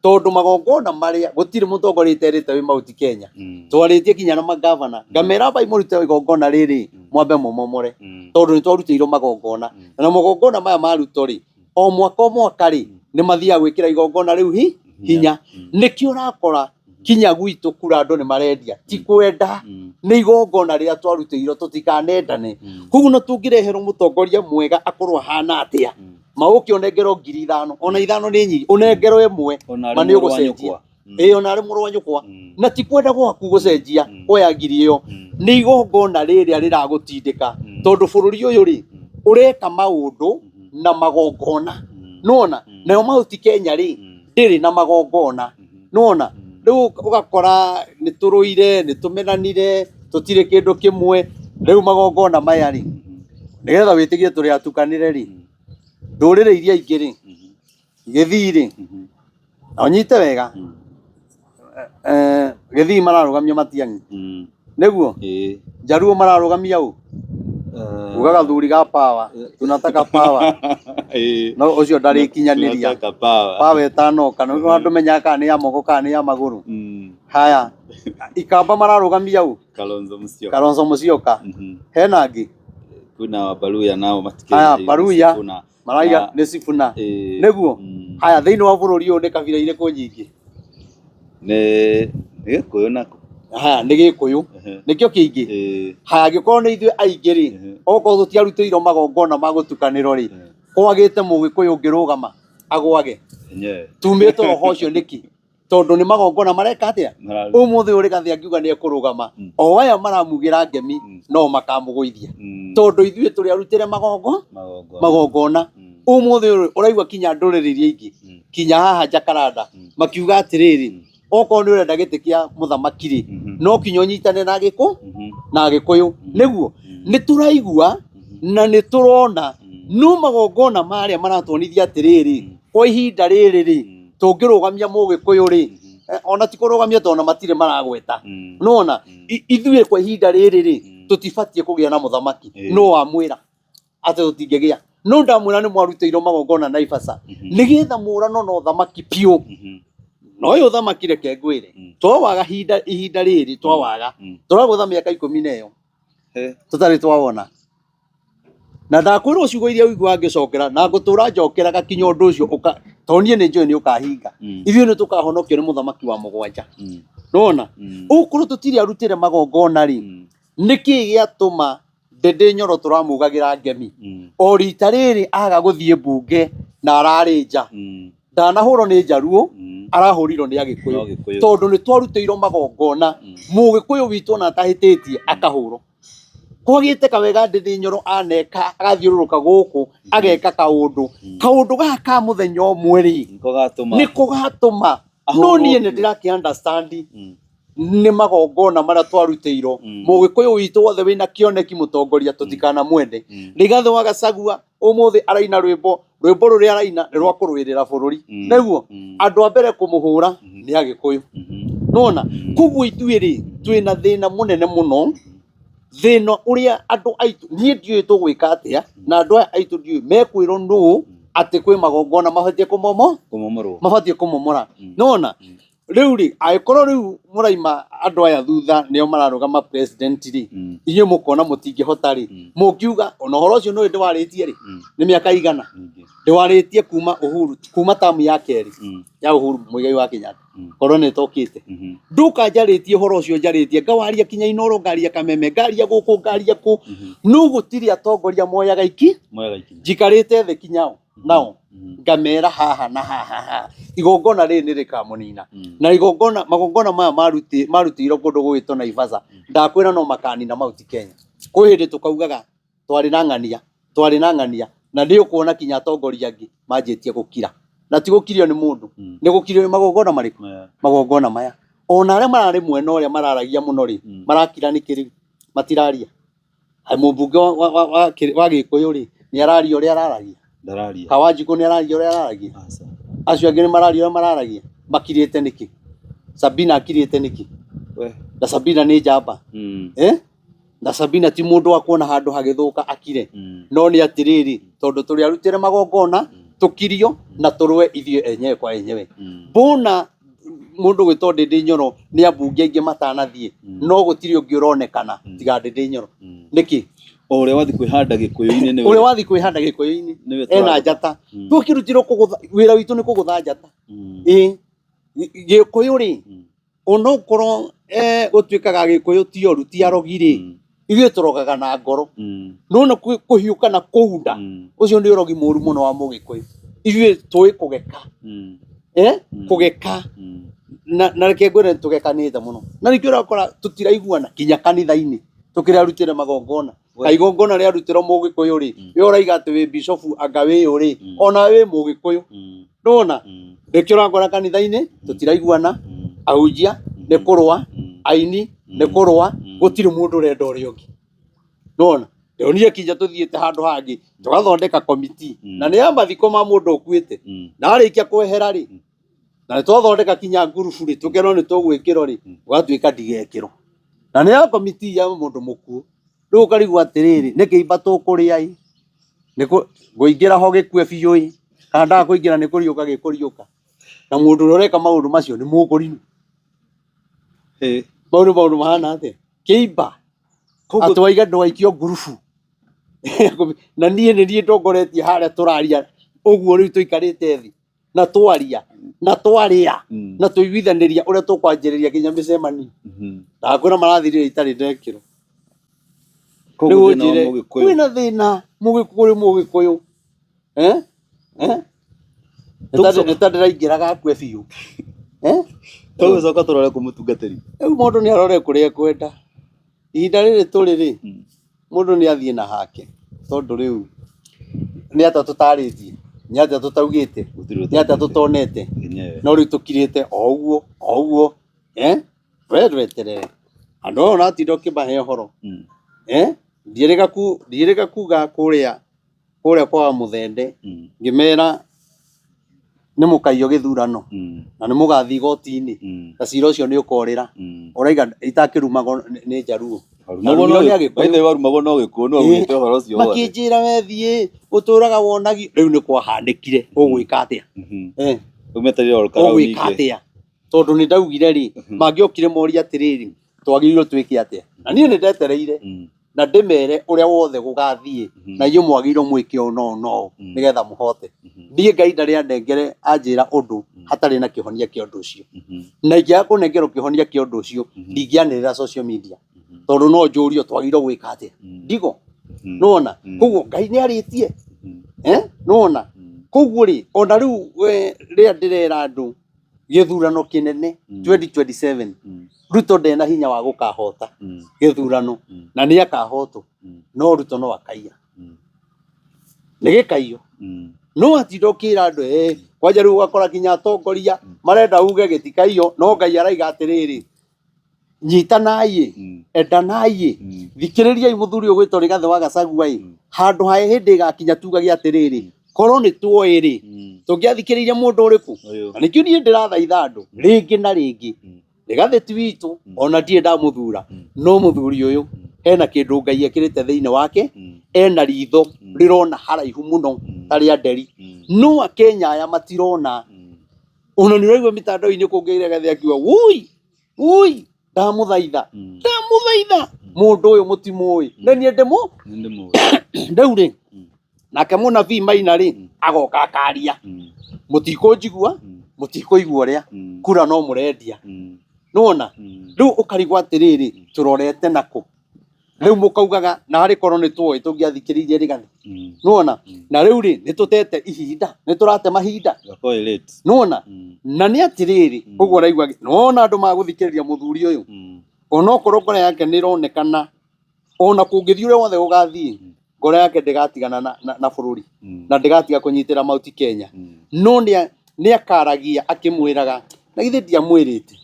Tondũ magongona marĩa gũtirĩ mũtongoria iterĩte wĩ Mount Kenya. Twarĩtie kinya na magavana ngamera bai mũrute igongona rĩrĩ mwambe mũmomore, tondũ nĩ twarutĩirwo magongona. Na magongona maya marutwo rĩ, o mwaka rĩ nĩ mathiaga gwĩkĩra igongona rĩu hinya. Nĩkĩo ũrakora kinya gwitũ kura andũ nĩ marendia, ti kwenda, nĩ igongona rĩrĩa twarutĩirwo tũtikanendane. Koguo no tũngĩreherwo mũtongoria mwega akorwo ahana atĩa, maũke ũnengerwo 5,000, ona 5 nĩ nyingĩ, ũnengerwo ĩmwe ma nĩ ũgũcenjia. Ona arĩ mũrũ wa nyũkwa, na ti kwenda gwaku gũcenjia oya 1,000 ĩyo. Nĩ igongona rĩrĩa rĩragũtindĩka tondũ bũrũri ũyũ rĩ ũreka maũndũ na magongona, nona nayo Mount Kenya rĩ ndĩrĩ na magongona, nona rĩu ũgakora nĩ tũrũire, nĩ tũmenanire, tũtirĩ kĩndũ kĩmwe. Rĩu magongona maya rĩ, nĩgetha wĩtĩkie tũrĩ atukanĩre rĩ, ndũrĩrĩ iria ingĩ rĩ, Gĩthii rĩ, na ũnyite wega, Gĩthii mararũgamia Matiang'i nĩguo, Jaluo mararũgamia ũ ugaga thuri ga power, tunataka power. No ũcio ndarĩkinyanĩria power ĩtanoka, no andũ menyaga kana nĩ ya moko kana nĩ ya magũrũ. Haya, Ikamba mararũgamia ũ Kalonzo Musyoka, hena angĩ kuna Wabaluya nao matikĩrĩ. Haya, Baluya maraiga nĩ Sifuna nĩguo. Haya, thĩinĩ wa bũrũri ũyũ nĩ kabira irĩkũ nyingĩ? Nĩ Gĩkũyũ nako. Haya, nĩ Gĩkũyũ nĩkĩo kĩingĩ. Haya, angĩkorwo nĩ ithuĩ aingĩ rĩ, okorwo tũtiarutĩirwo magongona ma gũtukanĩrwo rĩ, kwagĩte Mũgĩkũyũ ũngĩrũgama agwage? Tumĩte roho ũcio nĩkĩ? Tondũ nĩ magongona mareka atĩa? Ũmũthĩ ũrĩ Gathĩ angiuga nĩ ekũrũgama, o aya maramugĩra ngemi no makamũgũithia, tondũ ithuĩ tũrĩ arutĩre magongona. Ũmũthĩ ũraigua kinya ndũrĩrĩ iria ingĩ kinya haha Jakaranda makiuga atĩrĩrĩ, okorwo nĩ ũrenda gĩtĩ kĩa mũthamaki rĩ, no kinya ũnyitane na Agĩkũyũ nĩguo. Nĩ tũraigua na nĩ tũrona, no magongona marĩa maratwonithia atĩrĩrĩ, kwa ihinda rĩrĩ rĩ tũngĩrũgamia Mũgĩkũyũ rĩ, ona ti kũrũgamia tondũ matirĩ maragweta, nona ithuĩ kwa ihinda rĩrĩ rĩ tũtibatiĩ kũgĩa na mũthamaki. No wamwĩra atĩ tũtingĩgĩa? No ndamwĩra nĩ mwarutĩirwo magongona Naivasha nĩgetha mũrano na ũthamaki biũ. No ũyũ ũthamaki reke ngwĩre, twawaga ihinda rĩrĩ, twawaga tũragũtha mĩaka 10 nayo tũtarĩ twawona. Na ndakwĩrwo ciugo iria ũigua ngĩcokera na ngũtũra njokeraga kinya ũndũ ũcio tondũ niĩ nĩ njũĩ nĩ ũkahinga. Ithuĩ nĩ tũkahonokio nĩ mũthamaki wa mũgwanja, nona ũkorwo tũtirĩ arutĩre magongona rĩ, nĩkĩ gĩatũma Ndĩndĩnyũrũ tũramugagĩra ngemi? O rita rĩrĩ aga gũthiĩ mbunge na ararĩ nja, ndanahũrwo nĩ Jaluo, arahũrirwo nĩ Agĩkũyũ, tondũ nĩ twarutĩirwo magongona. Mũgĩkũyũ witũ ona atahĩtĩtie akahũrwo. kwagite kawega ndindi Nyoro aneka agathiururuka guku ageka kaundu gaka muthenya umwe ri niko gatuma no nie ne ndiraki understand ni magongona maria twarutĩirwo mũgĩkũyũ witũ wothe wĩna kĩoneki mũtongoria tũtikana mwende Rigathĩ wa Gachagua ũmũthĩ araina rwĩmbo rũrĩa araina nĩ rwa kũrũĩrĩra bũrũri nĩguo andũ a mbere kũmũhũra nĩ Agĩkũyũ nona koguo ithuĩ rĩ twĩna thĩna mũnene mũno thĩna ũrĩa andũ aitũ niĩ ndiũĩ tũgwĩka atĩa na andũ aya aitũ ndiũĩ mekwĩrwo nũ atĩ kwĩ magongona mabatiĩ kũmomora nona rĩu rĩ agĩkorwo rĩu mũraima andũ aya thutha nĩo mararũgama president rĩ inyuĩ mũkona mũtingĩhota rĩ mũkiuga ona ũhoro ũcio nĩ ndĩwarĩtie rĩ nĩ mĩaka igana ndĩwarĩtie kuma tamu ya kerĩ ya Uhuru Muigai wa Kenyatta korwo nĩ tokĩte nduka njarĩtie ũhoro ũcio njarĩtie ngawaria kinya Inooro ngaria Kameme ngaria gũkũ ngaria kũ no gũtirĩ atongoria moyaga iki njikarĩte thĩ kinyao nao ngamera haha na haha igongona rĩ nĩ rĩkamũnina na magongona maya marutĩirwo kũndũ gwĩtwo Naivasha ndakwĩra no makanina mauti Kenya kwĩ hĩndĩ tũkaugaga twarĩ na ng'ania na nĩ ũkuona kinya atongoria angĩ manjĩtie gũkira na ti gũkirio nĩ mũndũ nĩ gũkirio magongona marĩkũ magongona maya ona arĩa mararĩ mwena ũrĩa mararagia mũno rĩ marakira nĩ kĩrĩ matiraria mũmbunge wa Gĩkũyũ rĩ nĩ araria ũrĩa araragia Kawanjikũ nĩ araria ũrĩa araragia acio angĩ nĩ mararia ũrĩa mararagia makirĩte nĩkĩ Sabina akirĩte nĩkĩ na Sabina nĩ njamba na Sabina ti mũndũ wa kuona handũ hagĩthũka akire no nĩ atĩrĩrĩ tondũ tũrĩ arutĩre magongona tũkirio na tũrũe ithuĩ enyewe kwa enyewe mbona mũndũ gwĩtwo Ndĩndĩ Nyoro nĩ ambunge aingĩ matanathiĩ no gũtirĩ ũngĩ ũronekana tiga Ndĩndĩ Nyoro nĩkĩ ũrĩa wathi kwĩhanda Gĩkũyũ-inĩ ũrĩa wathi kwĩhanda Gĩkũyũ-inĩ ena njata tũkĩrutirwo wĩra witũ nĩ kũgũtha njata Gĩkũyũ rĩ ona ũkorwo gũtuĩkaga Gĩkũyũ ti oru ti arogi rĩ ithuĩ tũrogaga na ngoro nona kũhiũka na kũunda ũcio nĩ ũrogi mũru mũno wa Mũgĩkũyũ ithuĩ tũĩ kũgeka kũgeka na reke ngwĩre tũgekanĩte mũno na nĩkĩo ũrakora tũtiraiguana kinya kanitha-inĩ tũkĩrĩ arutĩre magongona igongona rĩa rutĩrwo Mũgĩkũyũ rĩ we ũraiga atĩ wĩ bishofu anga wĩ ũrĩ ona wĩ Mũgĩkũyũ ndona rĩkĩo ũrakora kanitha-inĩ tũtiraiguana ahunjia nĩ kũrũa aini nĩ kũrũa gũtirĩ mũndũ ũrenda ũrĩa ũngĩ ndona ndonire kinya tũthiĩte handũ hangĩ tũgathondeka komiti na nĩ ya mathiko ma mũndũ ũkuĩte na arĩkia kwehera rĩ na twathondeka kinya ngurubu rĩ tũkerwo nĩ tũgwĩkĩrwo rĩ ũgatuĩka ndigekĩrwo na nĩ ya komiti ya mũndũ mũkuũ rĩu ũkarigwo atĩrĩrĩ nĩ kĩimba tũkũrĩa ngũingĩra ho gĩkue biũ kana ndaga kũingĩra nĩ kũriũka gĩkũriũka na mũndũ ũrĩa ũreka maũndũ macio nĩ mũkũrinu maũndũ mahana atĩa kĩimba atwaiga ndwaikio ngurubu na niĩ ndongoretie harĩa tũraria ũguo rĩu tũikarĩte thĩ na twaria na twarĩa na tũiguithanĩria ũrĩa tũkwanjĩrĩria kinya mĩcemanio ndakwĩra marathirire itarĩ ndekĩrwo rĩu njĩre kwĩna thĩna Mũgĩkũyũ nĩ ta ndĩraingĩraga akue biũ tũgũcoka tũrore kũmũtungatĩri rĩu mũndũ nĩ arore kũrĩa ekwenda ihinda rĩrĩ tũrĩ rĩ mũndũ nĩ athiĩ na hake tondũ rĩu nĩ atĩa tũtarĩtie nĩ atĩa tũtaugĩte nĩ atĩa tũtonete no rĩu tũkirĩte o ũguo weterere andũ aya ũratinda ũkĩmahe ũhoro ndiĩrĩga kuga kũrĩa kwa Mũthende ngĩmera nĩ mũkaiywo gĩthurano na nĩ mũgathiĩ igoti-inĩ na cira ũcio nĩ ũkorĩra ũraiga itakĩrumagwo nĩ Njaruo makĩnjĩra wethiĩ ũtũraga wonagi rĩu nĩ kwahanĩkire ũgwĩka atĩa ũgwĩka atĩa tondũ nĩ ndaugire rĩ mangĩokire moria atĩrĩrĩ twagĩrĩirwo twĩke atĩa na niĩ nĩ ndetereire na ndĩmere ũrĩa wothe gũgathiĩ na inyuĩ mwagĩrĩirwo mwĩke ũũ nĩgetha mũhote niĩ Ngai ndarĩ anengere anjĩra ũndũ hatarĩ na kĩhonia kĩa ũndũ ũcio na ingĩaga kũnengerwo kĩhonia kĩa ũndũ ũcio ndingĩanĩrĩra social media tondũ no njũrio twagĩrĩirwo gwĩka atĩa ndigo nona koguo Ngai nĩ arĩtie nona koguo rĩ ona rĩu rĩrĩa ndĩrera andũ gĩthurano kĩnene 2027 Ruto ndena hinya wa gukahota githurano na ni akahotwo no Ruto no akaiya ni gikaio no atindokira andu kwanja riu gakora kinya atongoria marenda uge gitikaio no Ngai araiga atiriri nyitanai endanai thikiriria muthuri ugwitwo Rigathi wa Gachagua handu hae hindi gakinya tugagia atiriri korwo ni tuoiri tungiathikiriria mundu uriku nikio nie ndirathaitha andu ringi na ringi Rigathi ti witu ona ndie ndamuthura no muthuri uyu hena kindu Ngai ekirite thiini wake ena ritho rirona haraihu muno tari anderi no akenya aya matirona ona ni raigwa mitandao-ini kungeire Rigathi akiwa ui ndamuthaitha mundu uyu mutimui na nie ndauri nake munabii Maina ri agoka akaria mutikunjigua mutikuigua ria kura no murendia nona riu ukarigwa atiriri turorete naku riu mukaugaga na hari korwo ni tuoi tungiathikiririe Rigathi nona na riu ri nitutete ihinda niturate mahinda nona na ni atiriri uguo raigwa nona andu maguthikiriria muthuri uyu ona okorwo ngoro yake ni ronekana ona kungithii uria wothe ugathii ngoro yake ndigatigana na bururi na ndigatiga kunyitira mauti Kenya no ni akaragia akimwiraga na githe ndiamwirite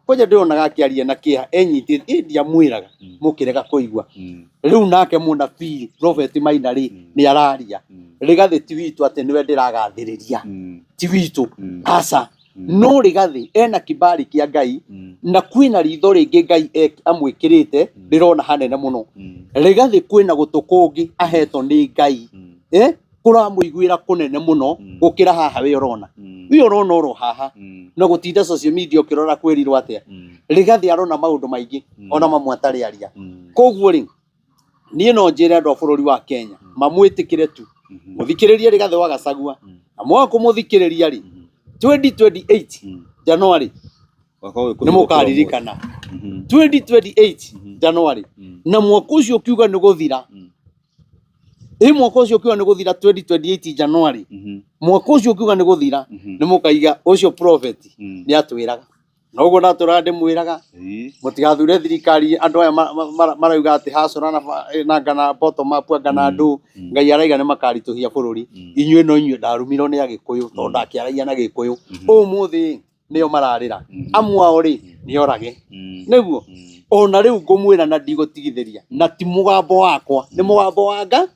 kwanja ndionaga akiaria na kiha enyitire ndiamwiraga mukirega kuigua riu nake munabii Prophet Maina ri ni araria Rigathi ti witu ati niwe ndiragathiriria ti witu asa no Rigathi ena kibali kia Ngai na kwina ritho ringi Ngai amwikirite rirona hanene muno Rigathi kwina gutukungi aheto ni Ngai kuramuiguira kunene muno gukira haha we urona oro haha no gutinda social media ukirora kwirirwo atia Rigathi arona maundu maingi ona mamwe atari aria koguo ri nie no njire andu a bururi wa Kenya mamwitikire tu muthikiririe Rigathi wa Gachagua na mwako muthikiriria ri 2028 January ni mukaririkana 2028 January na mwako ucio kiuga ni guthira mwaka ucio kiuga ni guthira 2028 January mwaka ucio kiuga ni guthira ni mukaiga ucio prophet ni atwiraga noguo naturande mwiraga mutigathure thirikari andu aya marauga ati hasura na ngana bottom up ngana andu Ngai araiga ni makarituhia bururi inyue no inyue ndarumirwo ni agikuyu tondu akiaragia na gikuyu umuthi nio mararira amwe ao ri ni orage niguo ona riu ngumwira na ndigutigitheria na ti mugambo wakwa ni mugambo wa Ngai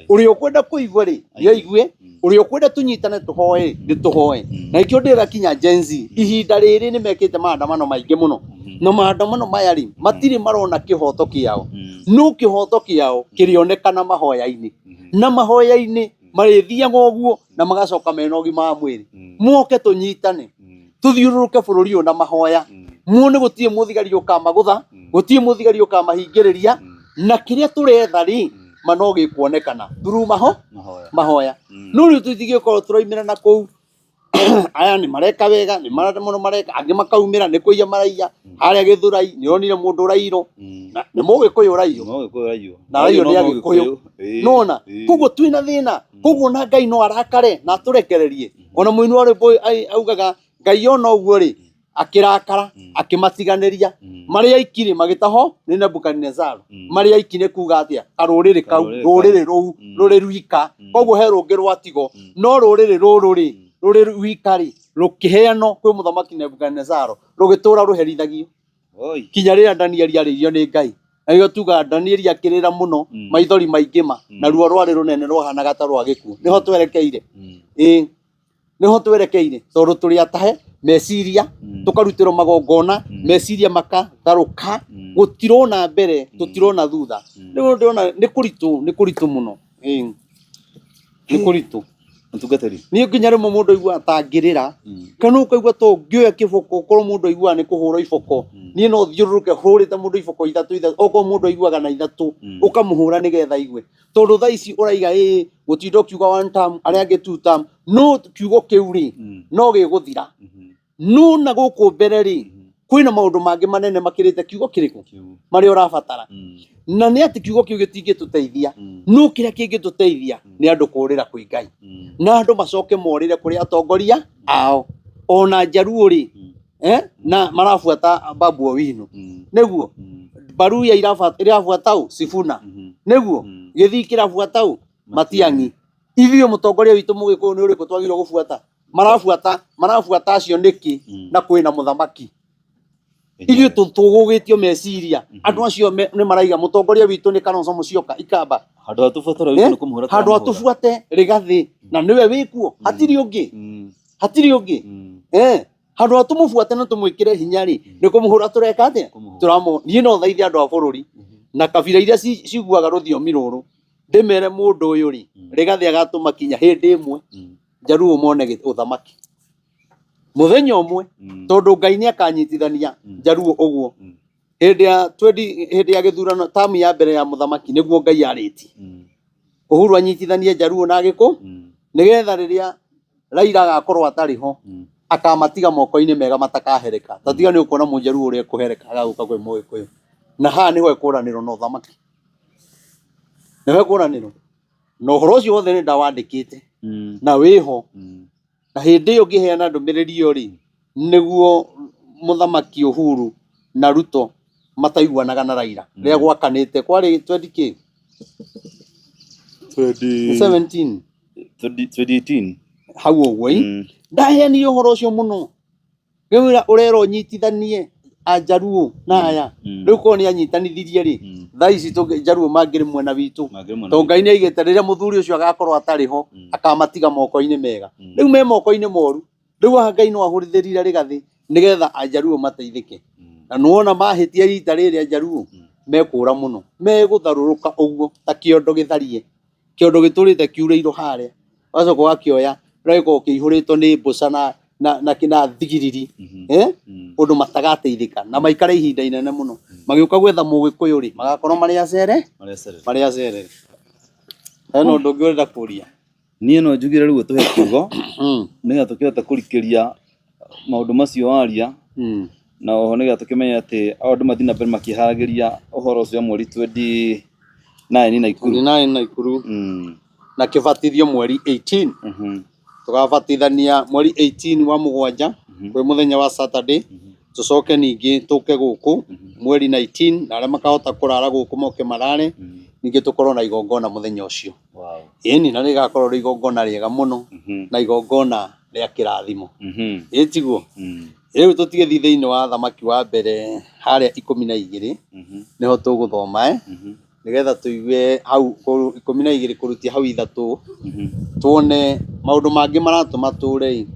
uri ukwenda kuigwa ri yoigue uri ukwenda tunyitane tuhoe ni tuhoe na ikio ndira kinya jenzi ihinda riri ni mekite maandamano maingi muno no maandamano maya ri matiri marona kihoto kiao no kihoto kiao kirionekana mahoya-ini na mahoya-ini marithiaga uguo na magacoka mena ugima wa mwiri muoke tunyitane tuthiururuke bururi una mahoya muone gutie muthigari ukamagutha gutie muthigari ukamahingiriria na kiria turetha ri manogi kuonekana through mahoya no riu tutige ko turoimira na kou aya ni mareka wega ni muno mareka angi makaumira ni kuiya maraiya haria githurai ni onire mundu urairo na ni mugikuyu urairo na raio ni agikuyu nona kuguo twina thina kuguo na Ngai no arakare na turekererie ona muinu wari augaga Ngai ona uguo ri akirakara akimatiganiria maria ikiri magitaho ni Nebukadnezar maria ikine kuga atia aruriri kau ruriri ruu ruriruika koguo he rungi rwatigo no ruriri rururi ruriruikari rukiheano kwi muthamaki Nebukadnezar rugitura ruherithagio kinya ria Danieli aririo ni Ngai ayo tuga Danieli akirira muno maithori maingima na ruo rwari runene rwahanaga ta rwa gikuo niho twerekeire niho twerekeire tondu turi atahe meciria tukarutiro magongona meciria makagaruka gutirona mbere tutirona thutha riu ndiona ni kuritu muno ni kuritu ntugateri ni nginya rimwe mundu igua atangirira kana ukaigua to ngioya kiboko korwo mundu igua ni kuhura iboko ni no thiururuke hurite mundu iboko ithatu oko mundu iguaga na ithatu ukamuhura nigetha igwe tondu tha ici uraiga gutindo kiuga one term aria angi two term no kiugo kiu ri no giguthira no na guku mbere ri kwina maundu mangi manene makirite kiugo kiriku mari urabatara na ni ati kiugo kiu gitingituteithia no kiria kingituteithia ni andu kurira kwi Ngai na andu macoke morire kuri atongoria ao ona njaruo ri na marafuata Babu Owino neguo Baruya irafuata u Sifuna neguo Githii kirafuata u Matiang'i ithio mutongoria witu mugikuyu ni uriku twagirwo gufuata marafuata acio niki na kwina muthamaki ithio tugugitio meciria andu acio ni maraiga mutongoria witu ni Kalonzo Musyoka ikamba handu atufuata witu ni kumuhura handu atufuate Rigathi na niwe wikuo hatiri ungi handu atumufuate na tumwikire hinya ri ni kumuhura tureka atia turamo nie no thaithia andu a bururi na kabira iria ciguaga ruthiomi ruru ndimere mundu uyu ri Rigathi agatuma kinya hindi imwe Jaruo mone uthamaki muthenya umwe tondu Ngai ni akanyitithania Jaruo uguo hindi ya githurano tamu ya mbere ya muthamaki niguo Ngai ariti Uhuru anyitithanie Jaruo na Giku nigetha riria Raila agakorwo atari ho akamatiga moko-ini mega matakahereka tatiga ni ukona mujaruo uria kuhereka agaguka kwi Mugikuyu na ha niho ekuraniro no thamaki niho ekuraniro no horo ucio wothe ni ndawandikite na wiho na hindi iyo ngiheana ndumiriri iyo ri niguo muthamaki Uhuru na Ruto mataiguanaga na Raila ria gwakanite kwari 2018 hau uguo ndaheanire horo ucio muno ngewira urero nyitithanie Jaruo na aya riu ko ni anyitanithirie ri thaici Jaruo mangiri mwena witu to Ngai ni aigite riria muthuri ucio agakorwo atari ho akamatiga moko-ini mega riu me moko-ini moru riu Ngai no ahuritherire Rigathi nigetha Jaruo mateithike na nuona mahitia rita riri Jaruo mekura muno megutharuruka uguo ta kiondo githarie kiondo giturite kiureiro hare wacoka wakioya reko kihuritwo ni mbuca na kina thigiriri undu matagateithika na maikare ihinda inene muno magiuka gwetha Mugikuyu ri magakorwo mari acere eno ndungi urenda kuria nie no njugire riu tuhe kiugo niga tukihota kurikiria maundu macio aria na oho niga tukimenya ati andu mathina mbere makiharagiria uhoro ucio mweri 29 na Ikuru na kibatithio mweri 18 tugabatithania mweri 18 wa mugwanja kwi muthenya wa Saturday tucoke ningi tuke guku mweri 19 na aria makahota kurara guku moke marare ningi tukorwo na igongona muthenya ucio eni na rigakorwo ri igongona riega muno na igongona ria kirathimo itiguo riu tutige thiini wa thamaki wa mbere haria 12 niho tuguthoma nigetha tuigue hau 12 kurutia hau ithatu tuone maundu mangi maratuma ture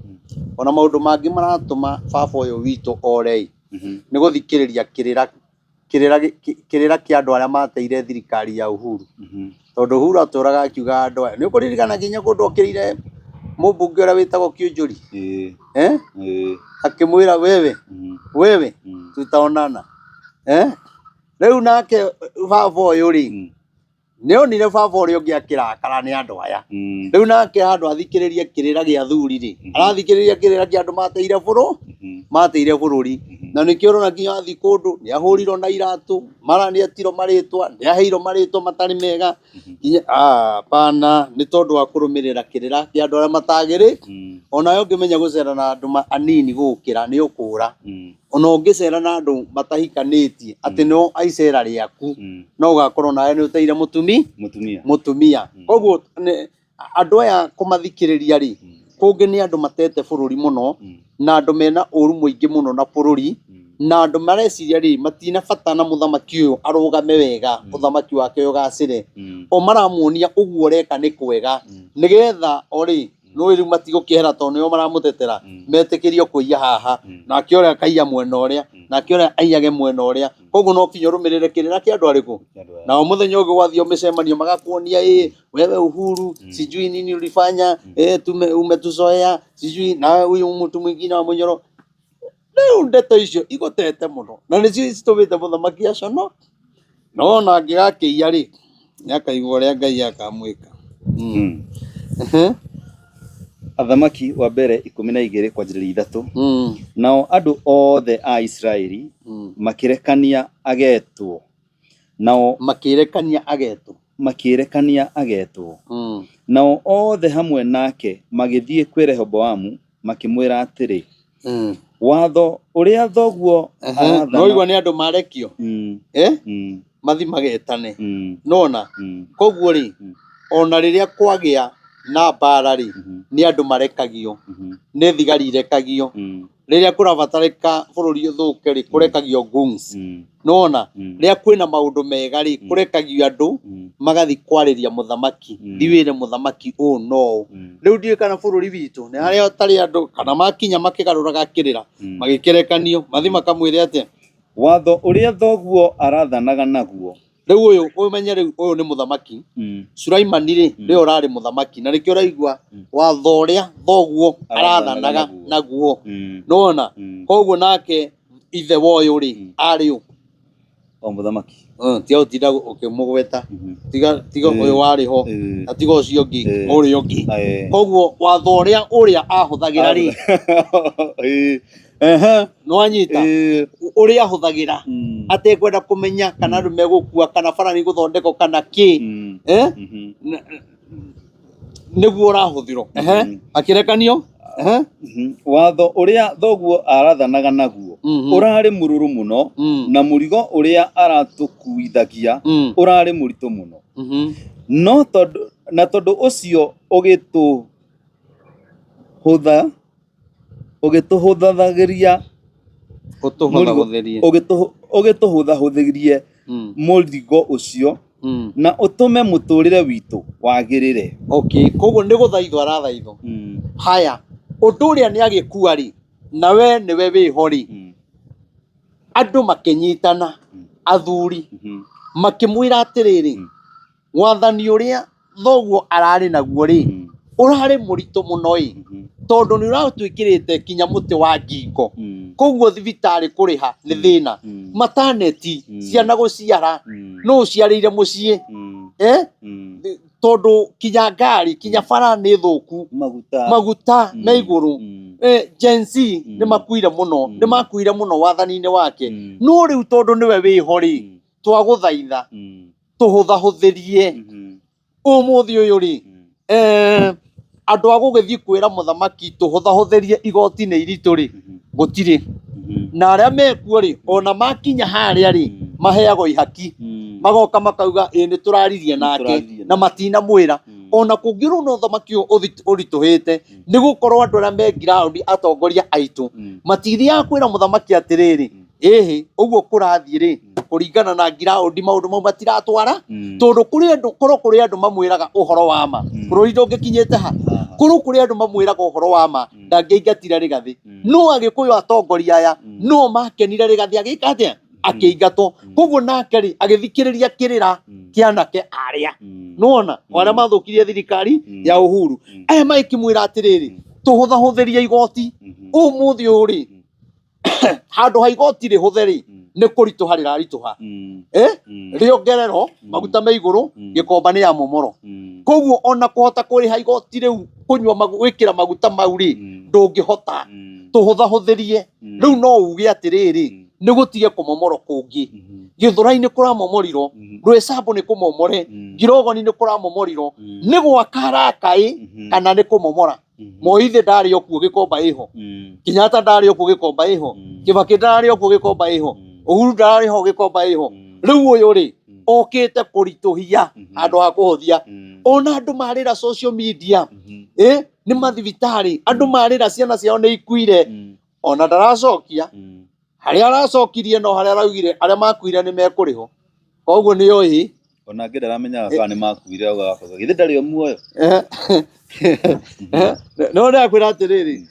ona maundu mangi maratuma baba uyu witu ore ni guthikiriria kirira kia andu aria mateire thirikari ya Uhuru tondu Uhuru aturaga akiuga andu ni ukuririkana kinya kundu okirire mubunge uria witagwo Kiunjuri akimwira wewe tutaonana riu nake baba uyu ri ni onire baba uria ungi akirakara ni andu aya riu nake andu athikiririe kirira gia thuri ri arathikiriria kirira kia andu mateire bururi na nikio rona kinya athi kundu ni ahurirwo na iratu mara ni atiro maritwa ni aheirwo maritwa matari mega pana ni tondu wa kurumirira kirira kia andu aria matagiri ona yo ngimenya gucera na andu anini gukira ni ukura ona ungicera na andu matahikanitie ati no aicera riaku no ugakorwo nawe ni uteire mutumia koguo andu aya kumathikiriria ri kungi ni andu matete bururi muno na andu mena uru muingi muno na bururi na andu mareciria ri matina bata na muthamaki uyu arugame wega muthamaki wake ugacire o maramuonia uguo reka ni kwega nigetha ori no riu matigukihera to nio maramutetera metikirio kuiya haha na kioria kaiya mwena uria na kioria aiyage mwena uria koguo no kinyo rumirire kirira kia andu ariku na muthenya ugu wathio micemanio magakuonia wewe Uhuru sijui nini ulifanya umetuzoea sijui na huyu mtu mwingine wa Munyoro leo ndeto icio igotete muno na nicio citumite muthamaki acio no na ngigakiia ri nyakaigua ria Ngai akamwika athamaki wa mbere 12 kwanjĩrĩria 3 nao andu othe a Israeli makirekania agetwo nao nao othe hamwe nake magithie kwĩ Rehoboamu makimwĩra atĩrĩ watho uria thoguo no igwa ni andu marekio mathi magetane nona koguo ri ona riria kwagia na mbara ri ni andu marekagio ni thigari irekagio riria kurabatarika bururi uthuke ri kurekagio goons nona riria kwina maundu mega ri kurekagio andu magathi kwariria muthamaki ndiwire muthamaki no riu ndiwe kana bururi witu ni haria tari andu kana makinya makigaruraga kirira magikerekanio mathi makamwire atia watho uria thoguo arathanaga naguo riu uyu umenye riu uyu ni muthamaki Sulaimani ri rio rari muthamaki na rikio raigua watho uria thoguo arathanaga naguo nona koguo nake ithe woyo ri ari u o muthamaki tia utinda ukimugweta tiga uyu wari ho atiga ucio ngi uri ungi koguo watho uria ahuthagira ri no anyita uria ahuthagira atekwenda kumenya kana andu megukua kana bara ni guthondeko kana ki niguo urahuthiro akirekanio watho uria thoguo arathanaga naguo urari mururu muno na murigo uria aratukuithagia urari muritu muno no tondu ucio ugituhuthathagiria murigo ucio na utume muturire witu wagirire koguo ni guthaithwo arathaithwo haya undu uria ni agikua ri nawe niwe wiho ri andu makinyitana athuri makimwira atiriri wathani uria thoguo arari naguo ri urari murito muno tondu ni uratwikirite kinya muti wa ngingo koguo thibitari kuriha ni thina maternity ciana guciara no uciarire mucii tondu kinya ngari kinya bara ni thuku maguta na iguru Gen Z ni makuire muno wathani-ini wake no riu tondu niwe wiho ri twaguthaitha tuhuthahuthirie umuthi uyu ri andu agugithii kwira muthamaki tuhuthahuthirie igoti-ini iritu ri gutiri na aria mekuo ri ona makinya haria ri maheagwo ihaki magoka makauga ni turaririe nake na matina mwira ona kungiru no thamaki urituhite ni gukorwo andu aria me ground atongoria aitu matithia kwira muthamaki atiriri uguo kurathie ri kuringana na ground maundu mau matiratwara tondu kuri andu mamwiraga uhoro wa ma bururi ndungikinyite ha kuri andu mamwiraga uhoro wa ma ndangeingatira rigathi no agikuyu atongoria aya no makenire rigathi agika atia akiingatwo koguo nake ri agithikiriria kirira kianake aria nona aria mathukirie thirikari ya Uhuru aya maikimwira atiriri tuhuthahuthirie igoti umuthi uri handu ha igoti ri hutheri ni kurituha rirarituha riongerero maguta me iguru gikomba ni ya momoro koguo ona kuhota kuriha igoti riu kunywa gwikira maguta mau ri ndungihota tuhuthahuthirie riu no uge atiriri ni gutige kumomoro kungi Githurai-ini kuramomorirwo Rwesambu ni kumomore Girogoni ni kuramomorirwo ni gwakara kai kana ni kumomora Moithe ndari okuo gikomba iho Kenyatta ndari okuo gikomba iho Kibaki ndari okuo gikomba iho Uhuru ndari ho gikomba iho riu uyu ri okite kurituhia andu ha kuhuthia ona andu marira social media ni mathibitari andu marira ciana ciao ni ikuire ona ndaracokia haria aracokirie no haria araugire aria makuire ni mekuriho koguo ni oi ona ngenda ramenya kana ni makuire ugakoza githe ndari o muoyo no ndakwira atiriri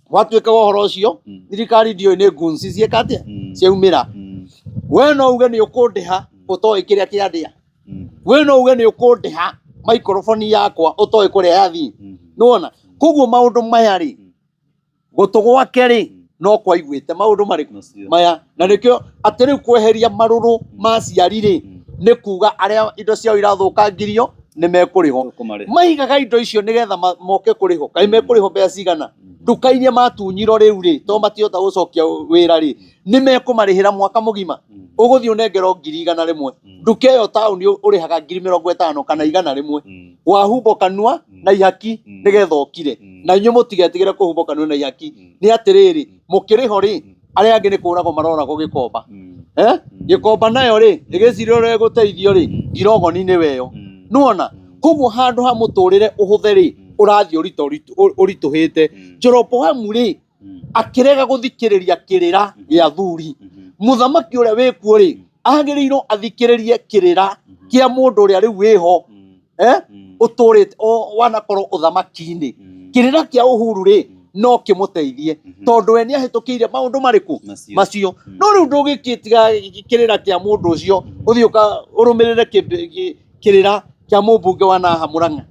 watuikaga uhoro ucio thirikari ndio ni gunci ciekatia ciaumira we no uge ni ukundiha utoi kiria kiandia we no uge ni ukundiha microphone yakwa utoi kuria yathi nona koguo maundu maya ri gutu gwake ri no kwaiguite maundu mariku maya na nikio atiri kweheria maruru ma ciari ri ni kuga aria indo ciao irathukangirio ni mekuriho maigaga indo icio nigetha moke kuriho kai mekuriho mbeca cigana nduka-inĩ matunyiro rĩu rĩ to matiota gũcokia wĩra rĩ nĩmekũmarĩhĩra mwaka mũgima ũgũthiĩ ũnengerwo 100,000 nduka ĩyo taũni ũrĩhaga 50,000 kana 100 wahumbo kanua na ihaki nĩgetha ũkire na inyuĩ mũtigetigĩre kũhumbo kanua na ihaki nĩ atĩrĩrĩ mũkĩrĩho rĩ arĩa angĩ nĩ kũragwo maroragwo gĩkomba gĩkomba nayo rĩ ĩgĩciria ũrĩa gũteithio rĩ ngirogoni nĩ weyo nuona koguo handũ ha mũtũrĩre ũhũthe rĩ ũrathiĩ ũritũhĩte Jeroboamu rĩ akĩrega gũthikĩrĩria kĩrĩra gĩa thuri mũthamaki ũrĩa wĩkuo rĩ agĩrĩirwo athikĩrĩrie kĩrĩra kĩa mũndũ ũrĩa rĩu wĩho ũtũrĩte wanakorwo ũthamaki-inĩ kĩrĩra kĩa Uhuru rĩ no kĩmũteithie tondũ we nĩahĩtũkĩire maũndũ marĩkũ macio no rĩu ndũgĩkĩtiga kĩrĩra kĩa mũndũ ũcio ũthiĩ ũrũmĩrĩre kĩrĩra kĩa mũmbunge wa Naha Mũrang'a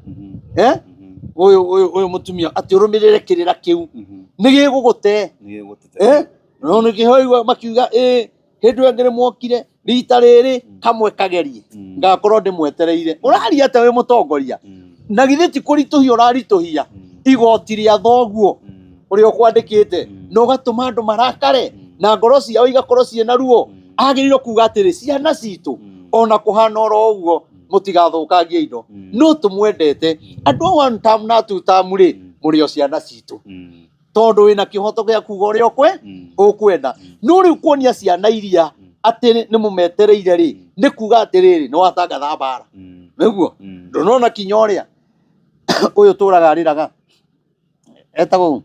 ũyũ mũtumia atĩ ũrũmĩrĩre kĩrĩra kĩu nĩgĩgũgũte no nĩkĩhoigua makiuga hĩndĩ ĩyo ngĩrĩ mwokire rita rĩrĩ kamwe kagerie ngakorwo ndĩmwetereire ũraria atĩ wĩ mũtongoria na githĩ ti kũritũhia ũraritũhia igoti rĩa thoguo ũrĩa ũkwandĩkĩte na ũgatũma andũ marakare na ngoro ciao igakorwo ciĩna ruo agĩrĩirwo kuga atĩrĩ ciana citũ ona kũhana oro ũguo mũtigathũkangie indo no tũmwendete andũ a one term na two term rĩ mũrĩ o ciana citũ tondũ wĩna kĩhoto gĩa kuga ũrĩa ũkwenda no rĩu kuonia ciana iria atĩ nĩ mũmetereire rĩ nĩ kuga atĩrĩrĩ nĩ watangatha mbara nĩguo ndũnona kinya ũrĩa ũyũ tũraga arĩraga etagwo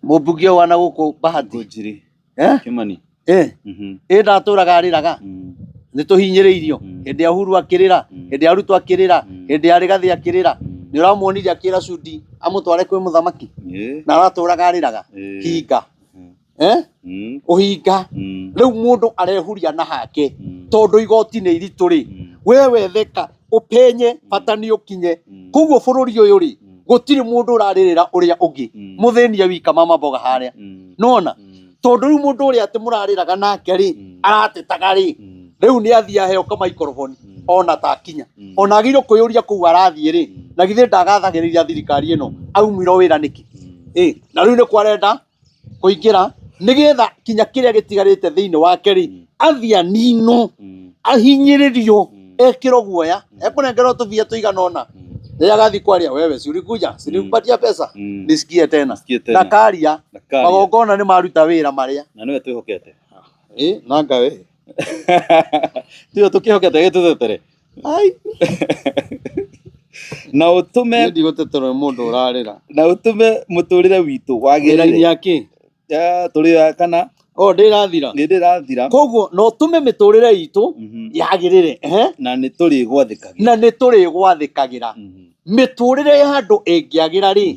mũmbunge wa na gũkũ Bahati Kimani ndatũraga arĩraga nĩ tũhinyĩrĩirio hĩndĩ ya Uhuru akĩrĩra hĩndĩ ya Ruto akĩrĩra hĩndĩ ya Rigathi akĩrĩra nĩ ũramuonirie akĩra Sudi amũtware kwĩ mũthamaki na aratũraga arĩraga hinga ũhinga rĩu mũndũ arehuria na hake tondũ igoti nĩ iritũ rĩ wewe theka ũpenye bata nĩ ũkinye koguo bũrũri ũyũ rĩ gũtirĩ mũndũ ũrarĩrĩra ũrĩa ũngĩ mũthĩnia wika mama mboga harĩa nona tondũ rĩu mũndũ ũrĩa atĩ mũrarĩraga nake rĩ aratetaga rĩ rĩu nĩ athiĩ aheo microphone ona takinya ona agĩrĩirwo kwĩyũria kũu arathiĩ rĩ na githĩ ndagathagĩrĩria thirikari ĩno aumĩrwo wĩra nĩkĩ na rĩu nĩ kwarenda kũingĩra nĩgetha kinya kĩrĩa gĩtigarĩte thĩinĩ wake rĩ athiĩ aninwo ahinyĩrĩrio ekĩrwo guoya ekũnengerwo tũbia tũigana ũna rĩrĩa agathiĩ kwaria wewe silikupatia pesa nisikie tena na karia magongona nĩ maruta wĩra marĩa na nĩwe twĩhokete nanga we tiyo tũkĩhokete gĩtũtetere na ũtũme ndigũteterwo mũndũ ũrarĩra na ũtũme mũtũrĩre witũ wagĩrĩre yake tũrĩ kana ndĩrathira koguo no ũtũme mĩtũrĩre itũ yagĩrĩre na nĩ tũrĩgwathĩkagĩra mĩtũrĩre ya andũ ĩngĩagĩra rĩ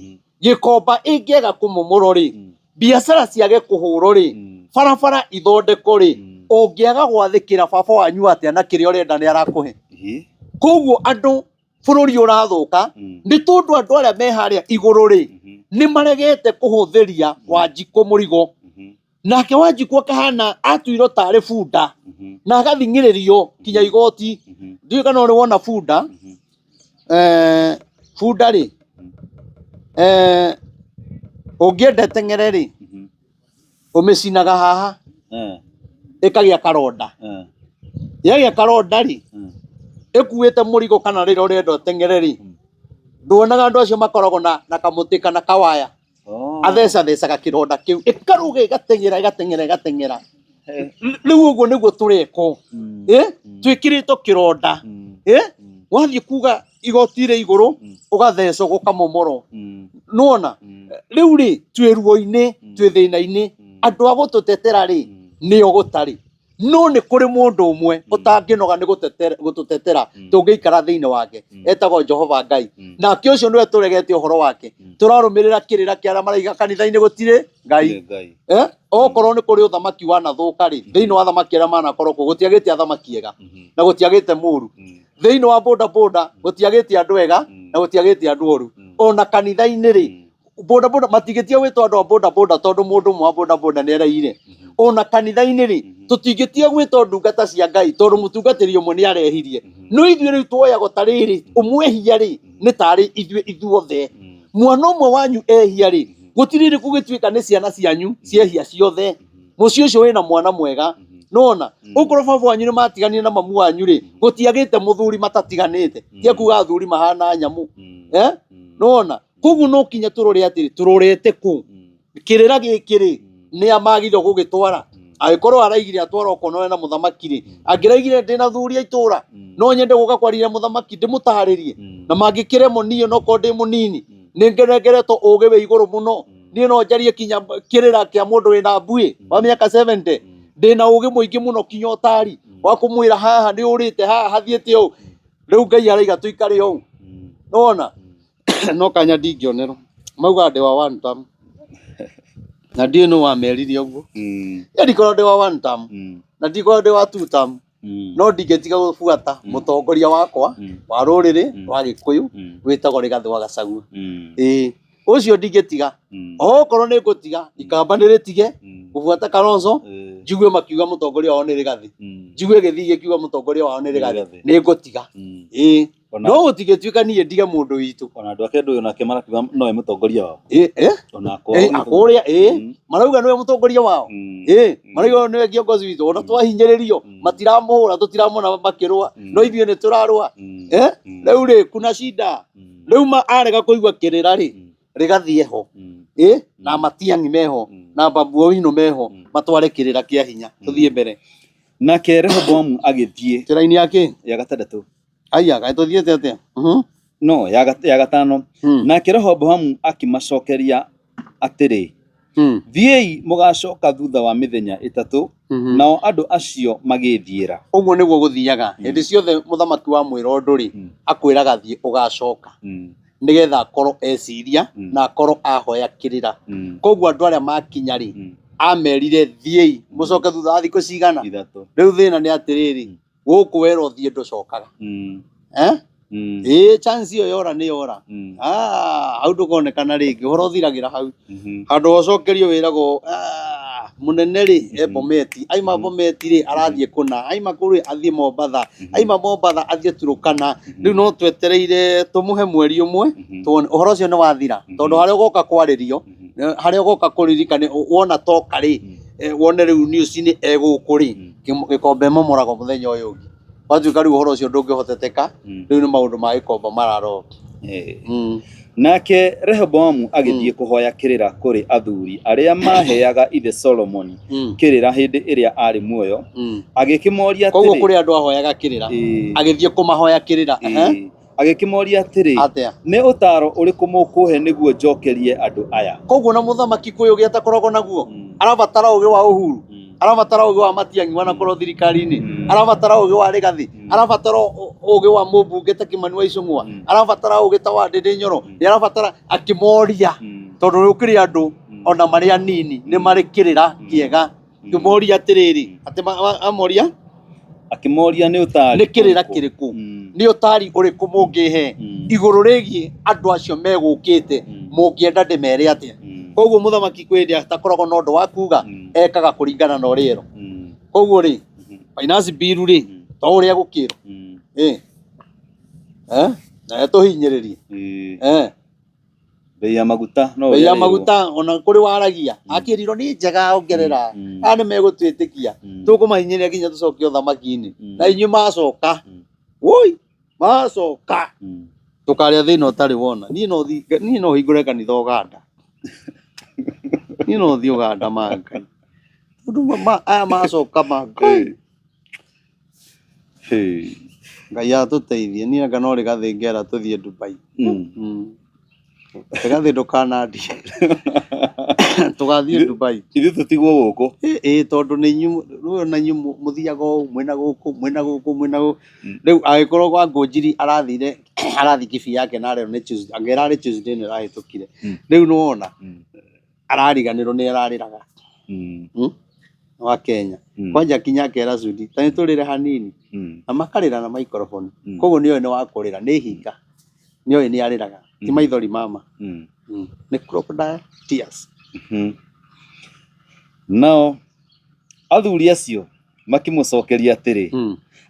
gĩkomba ĩngĩaga kũmomorwo rĩ biacara ciage kũhũrwo rĩ barabara ithondeko rĩ ũngĩaga gwathĩkĩra baba wanyu atĩa na kĩrĩa ũrenda nĩ arakũhe koguo andũ bũrũri ũrathũka nĩ tondũ andũ arĩa me harĩa igũrũ rĩ nĩ maregete kũhũthĩria Wanjikũ mũrigo nake Wanjikũ akahana atuirwo tarĩ bunda na agathing'ĩrĩrio kinya igoti ndiũĩ kana ũrĩ wona bunda bunda rĩ ũngĩenda teng'ere rĩ ũmĩcinaga haha ĩkagĩa karonda yagĩa karonda rĩ ĩkuĩte mũrigo kana rĩrĩa ũrenda teng'ere rĩ nduonaga andũ acio makoragwo na kamũtĩ kana kawaya athecathecaga kĩronda kĩu ĩkarũga ĩgateng'era rĩu ũguo nĩguo tũreko twĩkĩrĩtwo kĩronda wathiĩ kuga igoti rĩ igũrũ ũgathecwo gũkamomoro nona rĩu rĩ twĩ ruo-inĩ twĩ thĩna-inĩ andũ a gũtũtetera rĩ nĩo gũtarĩ no nĩ kũrĩ mũndũ ũmwe ũtangĩnoga nĩ gũtũtetera tũngĩikara thĩinĩ wake etagwo Jehova Ngai nake ũcio nĩwe tũregete ũhoro wake tũrarũmĩrĩra kĩrĩra kĩa arĩa maraiga kanitha-inĩ gũtirĩ Ngai okorwo nĩ kũrĩ ũthamaki wanathũka rĩ thĩinĩ wa thamaki arĩa manakorwo kuo gũtiagĩte athamaki ega na gũtiagĩte mũru thĩinĩ wa boda gũtiagĩte andũ ega na gũtiagĩte andũ oru ona kanitha-inĩ rĩ boda matigĩtie gwĩtwo andũ a boda tondũ mũndũ ũmwe wa boda nĩ ereire ona kanitha-inĩ rĩ tũtingĩtie gwĩtwo ndungata cia Ngai tondũ mũtungatĩri ũmwe nĩ arehirie no ithuĩ rĩu tuoyagwo ta rĩrĩ ũmwehia rĩ nĩ tarĩ ithuothe mwana ũmwe wanyu ehia rĩ gutirire kugituika ni ciana cianyu ciehia ciothe mucio ucio wina mwana mwega nona ukoro baba wanyu ni matiganire na mamu wanyu ri gutiagite muthuri matatiganite tie kuga athuri mahana nyamu nona koguo no kinya turore atiri turorete ku kirira gikiri ni amagire gugitwara agikoro araigire atwara okono na muthamaki ri angiraigire ndina thuri aitura no nyende guka kwarira muthamaki ndimutaharirie na mangikire munio no ko ndi munini ningeregereto uge we iguru muno ni no njarie kinya kirira kia mundu wina mbui wa miaka 70 ndina uge muingi muno kinya otari wa kumwira haha ni urite haha hathiete u riu ngai araiga tuikare u nona no kanya ndingionero mauga ndi wa one time na ndio no wameririe uguo ndikoro ndi wa one time na ndikoro ndi wa two time no ndingetiga gubuata mutongoria wakwa wa ruriri rwa Gikuyu witagwo Rigathi wa Gachagua ucio ndingetiga okorwo ni ngutiga ikamba ndiritige gubuata Kalonzo njigue makiuga mutongoria wao ni Rigathi njigue githii gikiuga mutongoria wao ni Rigathi ni ngutiga no gutigituika nie ndige mundu witu ona andu ake ndu nake marakiuga noe mutongoria wao ona akuria marauga noe mutongoria wao marauga noe kiongozi witu ona twahinyiririo matiramuhura tutiramona makirwa no ithio ni turarwa riu ri kuna shida riu arega kuigua kirira ri Rigathi eho na Matiang'i meho na Babu Owino meho matware kirira kia hinya tuthie mbere nake Rehoboamu agithie tiraini yake ya gatandatu aya ga tuthiete atia no ya gatano nake Rehoboamu akimacokeria atiri thiei mugacoka thutha wa mithenya 3 nao andu acio magithiira uguo niguo guthiaga hindi ciothe muthamaki wa mwiro ri akwiraga thie ugacoka nigetha akorwo eciria na akorwo ahoya kirira koguo andu aria makinya ri amerire thiei mucoke thutha wa thikũ cigana riu thina ni atiriri guku wero thie nducokaga chance iyo yora ni yora hau ndukonekana ringi horo thiragira hau handu ocokerio wirago munene ri Bometi aima Bometi ri arathie kuna aima kuri athie Mombatha aima Mombatha athie Turukana riu no twetereire tumuhe mweri umwe tuone uhoro cio ni wathira tondu haria ugoka kwaririo haria ugoka kuririkane wona toka ri wone riu news ni egukuri gikombe momorago muthenya uyu ungi watuika riu uhoro cio ndungihoteteka riu ni maundu ma gikomba mararo nake Rehoboamu agithie kuhoya kirira kuri athuri aria maheaga ithe Solomon kirira hindi iria ari muoyo agikimoria atiri koguo kuri andu ahoyaga kirira agithie kumahoya kirira agikimoria atiri ni utaro uriku mukuhe niguo njokerie andu aya koguo na muthamaki kuyu giata korogo naguo arabatara ugi wa Uhuru arabatara ugi wa Matiang'i wana korwo thirikari-ini arabatara ugi wa Rigathi arabatara ugi wa mumbunge ta Kimani wa Icũng'wa arabatara ugi ta wa Ndindi Nyoro ni arabatara akimoria tondu rukiri andu ona mari anini ni mari kirira kiega kimoria atiriri ati amoria akimoria ni utari ni kirira kiriku ni utari uriku mungihe iguru rigi andu acio megukite mungienda ndimere atia koguo muthamaki kwendia takoragwo na undu wa kuga ekaga kuringana na uriero koguo ri finance bill ri to uria gukiro na tuhinyiririe bei ya maguta no bei ya maguta ona kuri waragia akiriro ni njega ongerera ani megutwitikia tukumahinyiria kinya tucokie uthamaki-ini na inyu macoka woi macoka tukaria thina utari wona ni no hingure kanitha Uganda ni no thi Uganda mangai tundu aya macoka mangai ngai atuteithie ni anga no Rigathi ngera tuthie Dubai Rigathi ndukanandie tugathie Dubai ithu tutigwo guku tondu ni nyu na nyu muthiaga mwena guku riu agikorwo kwa Ngunjiri arathi kibi yake na rero ni Tuesday angera ri Tuesday ni rahitukire riu no wona arariganirwo ni arariraga wa Kenya kwanja kinya kera Sudi tani turire hanini na makarira na microphone koguo niyo ni wa kurira ni hinga niyo ni ariraga ti maithori mama ni crocodile tears nao athuri acio makimucokeria atiri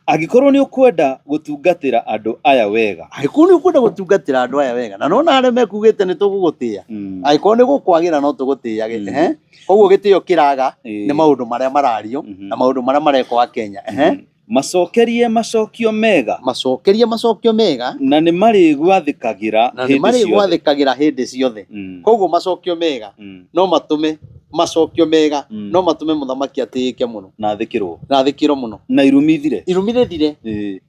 agikorwo ni ukwenda gutungatira andu aya wega agikorwo ni ukwenda gutungatira andu aya wega na nona are mekugite ni tugugutia agikorwo ni gukwagira no tugutiage koguo gitio kiraga ni maundu maria marario na maundu maria marekwa Kenya macokerie macokio mega na ni mari gwathikagira hindi ciothe koguo macokio mega no matume macokio mega no matume muthamaki atike muno na thikirwo muno na irumithire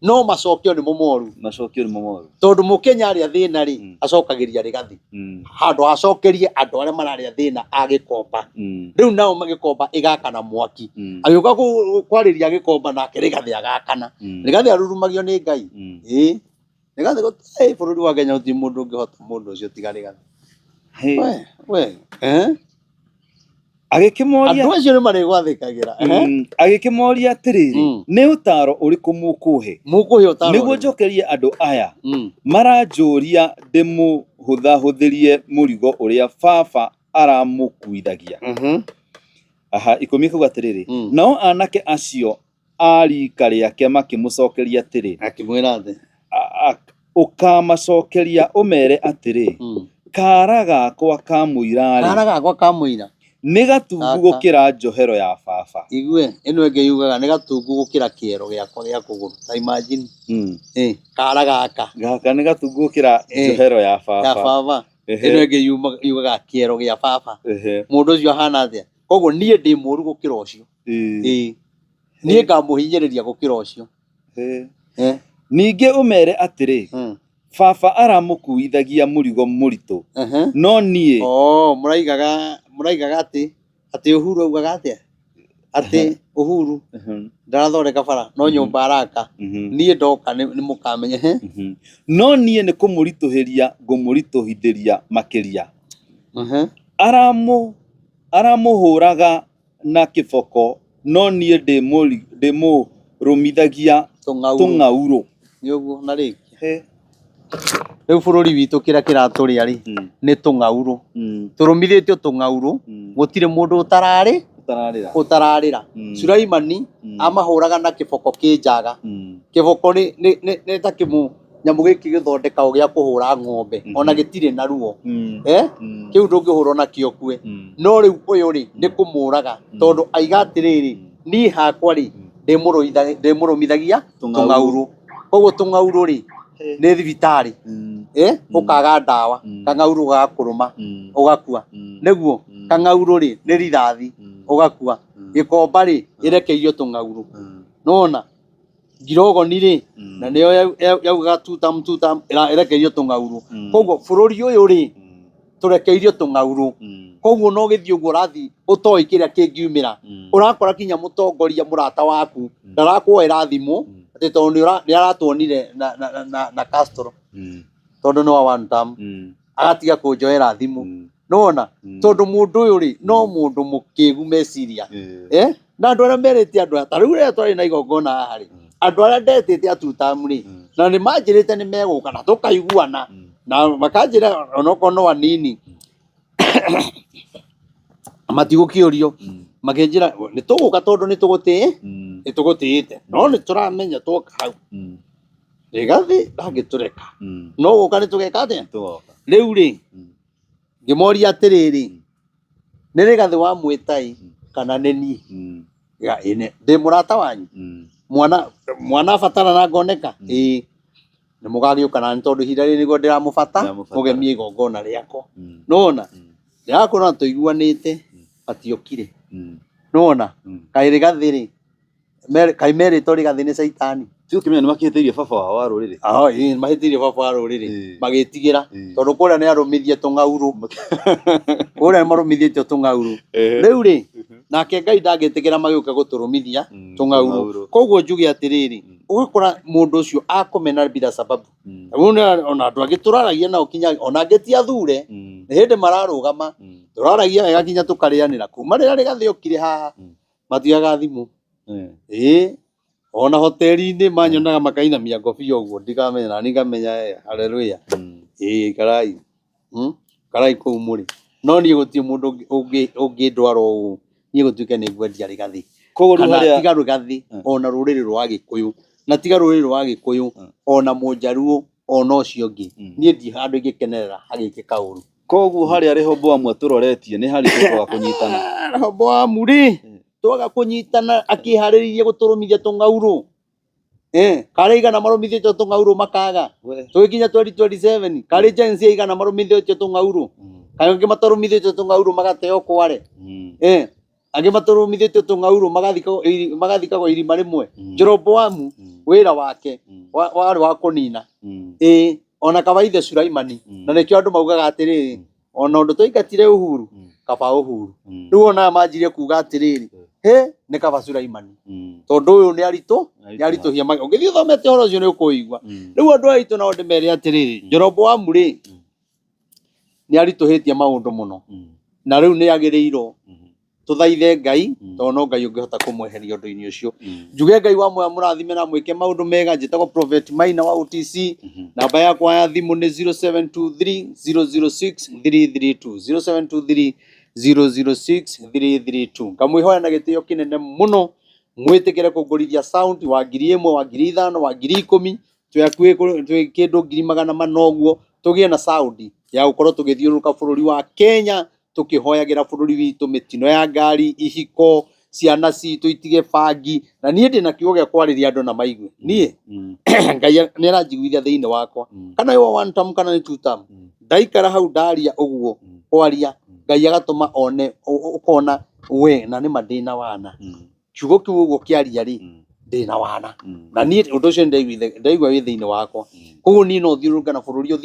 no macokio ni momoru tondu mukenya ari athina ri acokagiria rigathi handu acokerie andu aria marari athina agikomba riu nao magikomba igakana mwaki agiuka kwariria gikomba nake rigathi agakana rigathi arurumagio ni Ngai rigathi bururi wa Kenya uti mundu ngihota mundu ucio tiga rigathi we agikimoria andu acio ni mari gwathikagira agikimoria atiriri ni utaro uriku mukuhe utaro niguo njokerie andu aya maranjuria ndimuhuthahuthirie murigo uria baba aramukuithagia ikumi kuga atiriri nao anake acio arika riake makimucokeria atiri akimwira athi ukamacokeria umere atiri kara gakwa kamuira ni gatungu gukira njohero ya baba igue ino enge yugaga ni gatungu gukira kiero giakwa gia kuguru ta imagine kara gaka ni gatungu gukira njohero ya baba ino enge yugaga kiero gia baba mundu ucio hana atia koguo nie ndi muru gukira ucio nie ngamuhinyiriria gukira ucio ninge umere atiri baba aramukuithagia murigo muritu no nie muraigaga ati Uhuru augaga atia ati Uhuru ndarathondeka bara no nyumba araka nie ndoka ni mukamenye no nie ni kumurituhiria ngumurituhithiria makiria aramuhuraga na kiboko no nie ndimurumithagia tungauru niguo na riki riu bururi witu kira kiraturia ri ni tungauru turumithitio tungauru gutire mundu utararira Sulaimani amahuraga na kiboko kinjaga kiboko ni ta kimu nyamu giki githondeka ugia kuhura ng'ombe ona gitire na ruo kiu ndungihurwo na kio kue no riu uyu ri ni kumuraga tondu aiga atiriri ni hakwa ri ndimurumithagia tungauru koguo tungauru ri ni thibitari ukaga ndawa kangauru gakuruma ugakua niguo kangauru ri ni rithathi ugakua gikomba ri irekeirio tungauru nona ngirogoni ri na niyo yauga tutam irekeirio tungauru koguo bururi uyu ri turekeirio tungauru koguo no githio guo rathi utoi kiria kingiumira urakora kinya mutongoria murata waku ndarakuoera thimu ati tondu ni aratuonire na Castro tondu no one time agatiga kunjoera thimu nona tondu mundu uyu ri no mundu mukigu meciria na andu aria merite andu aya tariu ria twari na igongona haha ri andu aria ndetete atutam ri na ni manjirite ni meguka na tukaiguana na makanjira onoko no anini matigukiurio makenjira ni tuguka tondu ni tugutiite no ni turamenya tuka hau rigathi ndagitureka no guka ni tugeka atia riu ri ngimoria atiriri ni rigathi wa mwitai kana neni ya ine ndi murata wanyu mwana fatara na ngoneka ni mugagiuka na tondu hira ri nigo ndiramufata mugemie igongona riako nona yakona tuiguanite atiokire nona kai rigathi ri kai merito rigathi ni saitani tio kimenya ni makihitirie baba wao wa ruriri mahitirie baba wa ruriri magitigira tondu kuria ni arumithie tungauru kuria marumithie tungauru riu ri nake Ngai ndangitigira magiuka guturumithia tungauru koguo njuge atiriri ugakora mundu ucio akomena bila sababu ona andu agituraragia nao kinya ona angitia thure ni hindi mararugama turaragia wega kinya tukarianira kuma riria rigathi okire haha matiaga thimu ona hoteli-ini manyonaga makainamia ngobia uguo ndikamenya na nikamenya haleluya karai kuu muri no nie gutie mundu ungindwara uu nie gutuike ni ngwendia rigathi kana tiga Rugathi ona ruriri rwa Gikuyu na tiga ruriri rwa Gikuyu ona Mũnjaruo ona ũcio ũngĩ niĩ ndi handũ ingĩkenerera hagĩkĩka ũru. Koguo harĩa Rehoboamu atũroretie nĩ harĩ twaga kũnyitana. Rehoboamu rĩ twaga kũnyitana akĩharĩrĩirie gũtũrũmithia tũng'aurũ karĩ igana marũmithĩtio tũng'aurũ makaga tũgĩkinya 2027 karĩ Gen-Z igana marũmithĩtio tũng'aurũ kaĩ angĩ matarũmithĩtio tũng'aurũ magateo kware angĩ matarũmithĩtio tũng'aurũ magathikagwo irima rĩmwe. Jeroboamu wĩra wake warĩ wa kũnina ona kaba ithe Suraimani na nĩkĩo andũ maugaga atĩrĩrĩ ona ũndũ twaingatire Uhuru kaba Uhuru rĩu ona manjirie kuga atĩrĩrĩ nĩ kaba Suraimani tondũ ũyũ nĩ aritũhia ũngĩthiĩ ũthomete ũhoro ũcio nĩ ũkũigua. Rĩu andũ aitũ nao ndĩmere atĩrĩrĩ Jeroboamu rĩ nĩ aritũhĩtie maũndũ mũno na rĩu nĩ agĩrĩirwo tũthaithe Ngai tondũ no Ngai ũngĩhota kũmweheria ũndũ-inĩ ũcio. Njuge Ngai wa muoyo mũrathime na mwĩke maũndũ mega. Njĩtagwo Prophet Maina wa OTC. Namba yakwa ya thimũ nĩ 0723006332 0723006332. Ngamwĩhoya na gĩtĩo kĩnene mũno mwĩtĩkĩre kũngũrithia sound wa 1000 wa 5000 wa 10000 twĩ kĩndũ 800 ũguo tũgĩe na sound ya gũkorwo tũgĩthiũrũrũka bũrũri wa Kenya tukihoyagĩra bũrũri witũ mĩtino ya ngari ihiko ciana citũ itige bangi na niĩ ndĩna kiugo gĩa kwarĩria andũ na maigue niĩ Ngai nĩ aranjiguithia thĩinĩ wakwa kana yo one term kana nĩ two term ndaikara hau ndaria ũguo kwaria Ngai agatũma one ũkona we na nĩ madĩna wana kiugo kĩu ũguo kĩaria rĩ ndĩna wana na niĩ ũndũ ũcio ndaigua wĩ thĩinĩ wakwa. Koguo niĩ no thiũrũrũka na bũrũri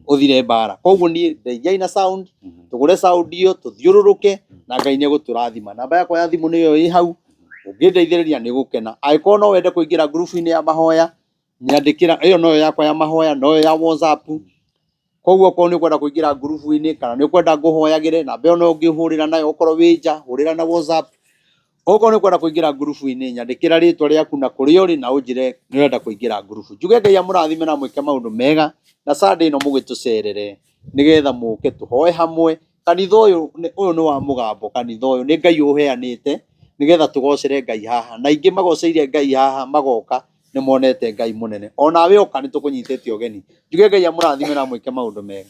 ũthire mbara koguo niĩ ndeithia na sound tũgũre sound iyo tuthiũrũrũke na Ngai nĩ egũtũrathima. Namba yakwa ya thimũ nĩyo ĩ hau ũngĩndeithĩrĩria nĩ gũkena. Angĩkorwo no wende kũingĩra group-inĩ ya mahoya nyandĩkĩra ĩyo noyo yakwa ya mahoya noyo ya WhatsApp. Koguo okorwo nĩ ũkwenda kũingĩra group-inĩ kana nĩ ũkwenda ngũhoyagĩre namba ĩyo no ũngĩhũrĩra nayo okorwo wĩ nja hũrĩra na WhatsApp. Okorwo nĩ ũkwenda kũingĩra group-inĩ nyandĩkĩra rĩtwa rĩaku na kũrĩa ũrĩ na ũnjĩre nĩ ũrenda kũingĩra group. Njuge Ngai amũrathime na mwĩke maũndũ mega na Sunday ĩno mũgĩtũcerere nĩgetha mũke tũhoe hamwe. Kanitha ũyũ nĩ wa mũgambo, kanitha ũyũ nĩ Ngai ũheanĩte nĩgetha tũgocere Ngai haha na ingĩ magoceire Ngai haha magoka nĩ monete Ngai mũnene onawe oka nĩ tũkũnyitĩte ũgeni. Njuge Ngai amũrathime na mwĩke maũndũ mega.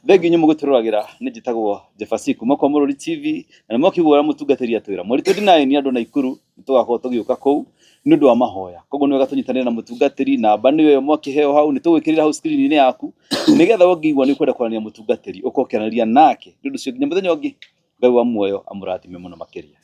Thengi nyũ mũgĩtũroragĩra nĩ njĩtagwo Jefasi kuma kwa Mũrũri TV na nĩ mwakĩguo ũrĩa mũtungatĩri atwĩra mweri 29 andũ Naikuru nĩ tũgakorwo tũgĩũka kũu nĩ ũndũ wa mahoya. Koguo nĩ wega tũnyitanĩre na mũtungatĩri namba nĩyo mwakĩheo hau nĩ tũgwĩkĩrĩra hau screen-inĩ yaku nĩgetha ũngĩigua nĩ kwenda kwaranĩria mũtungatĩri ũkorwo ũkĩaranĩria nake. Nĩ ũndũ ũcio nginya mũthenya ũngĩ Ngai wa muoyo amũrathime mũno makĩria.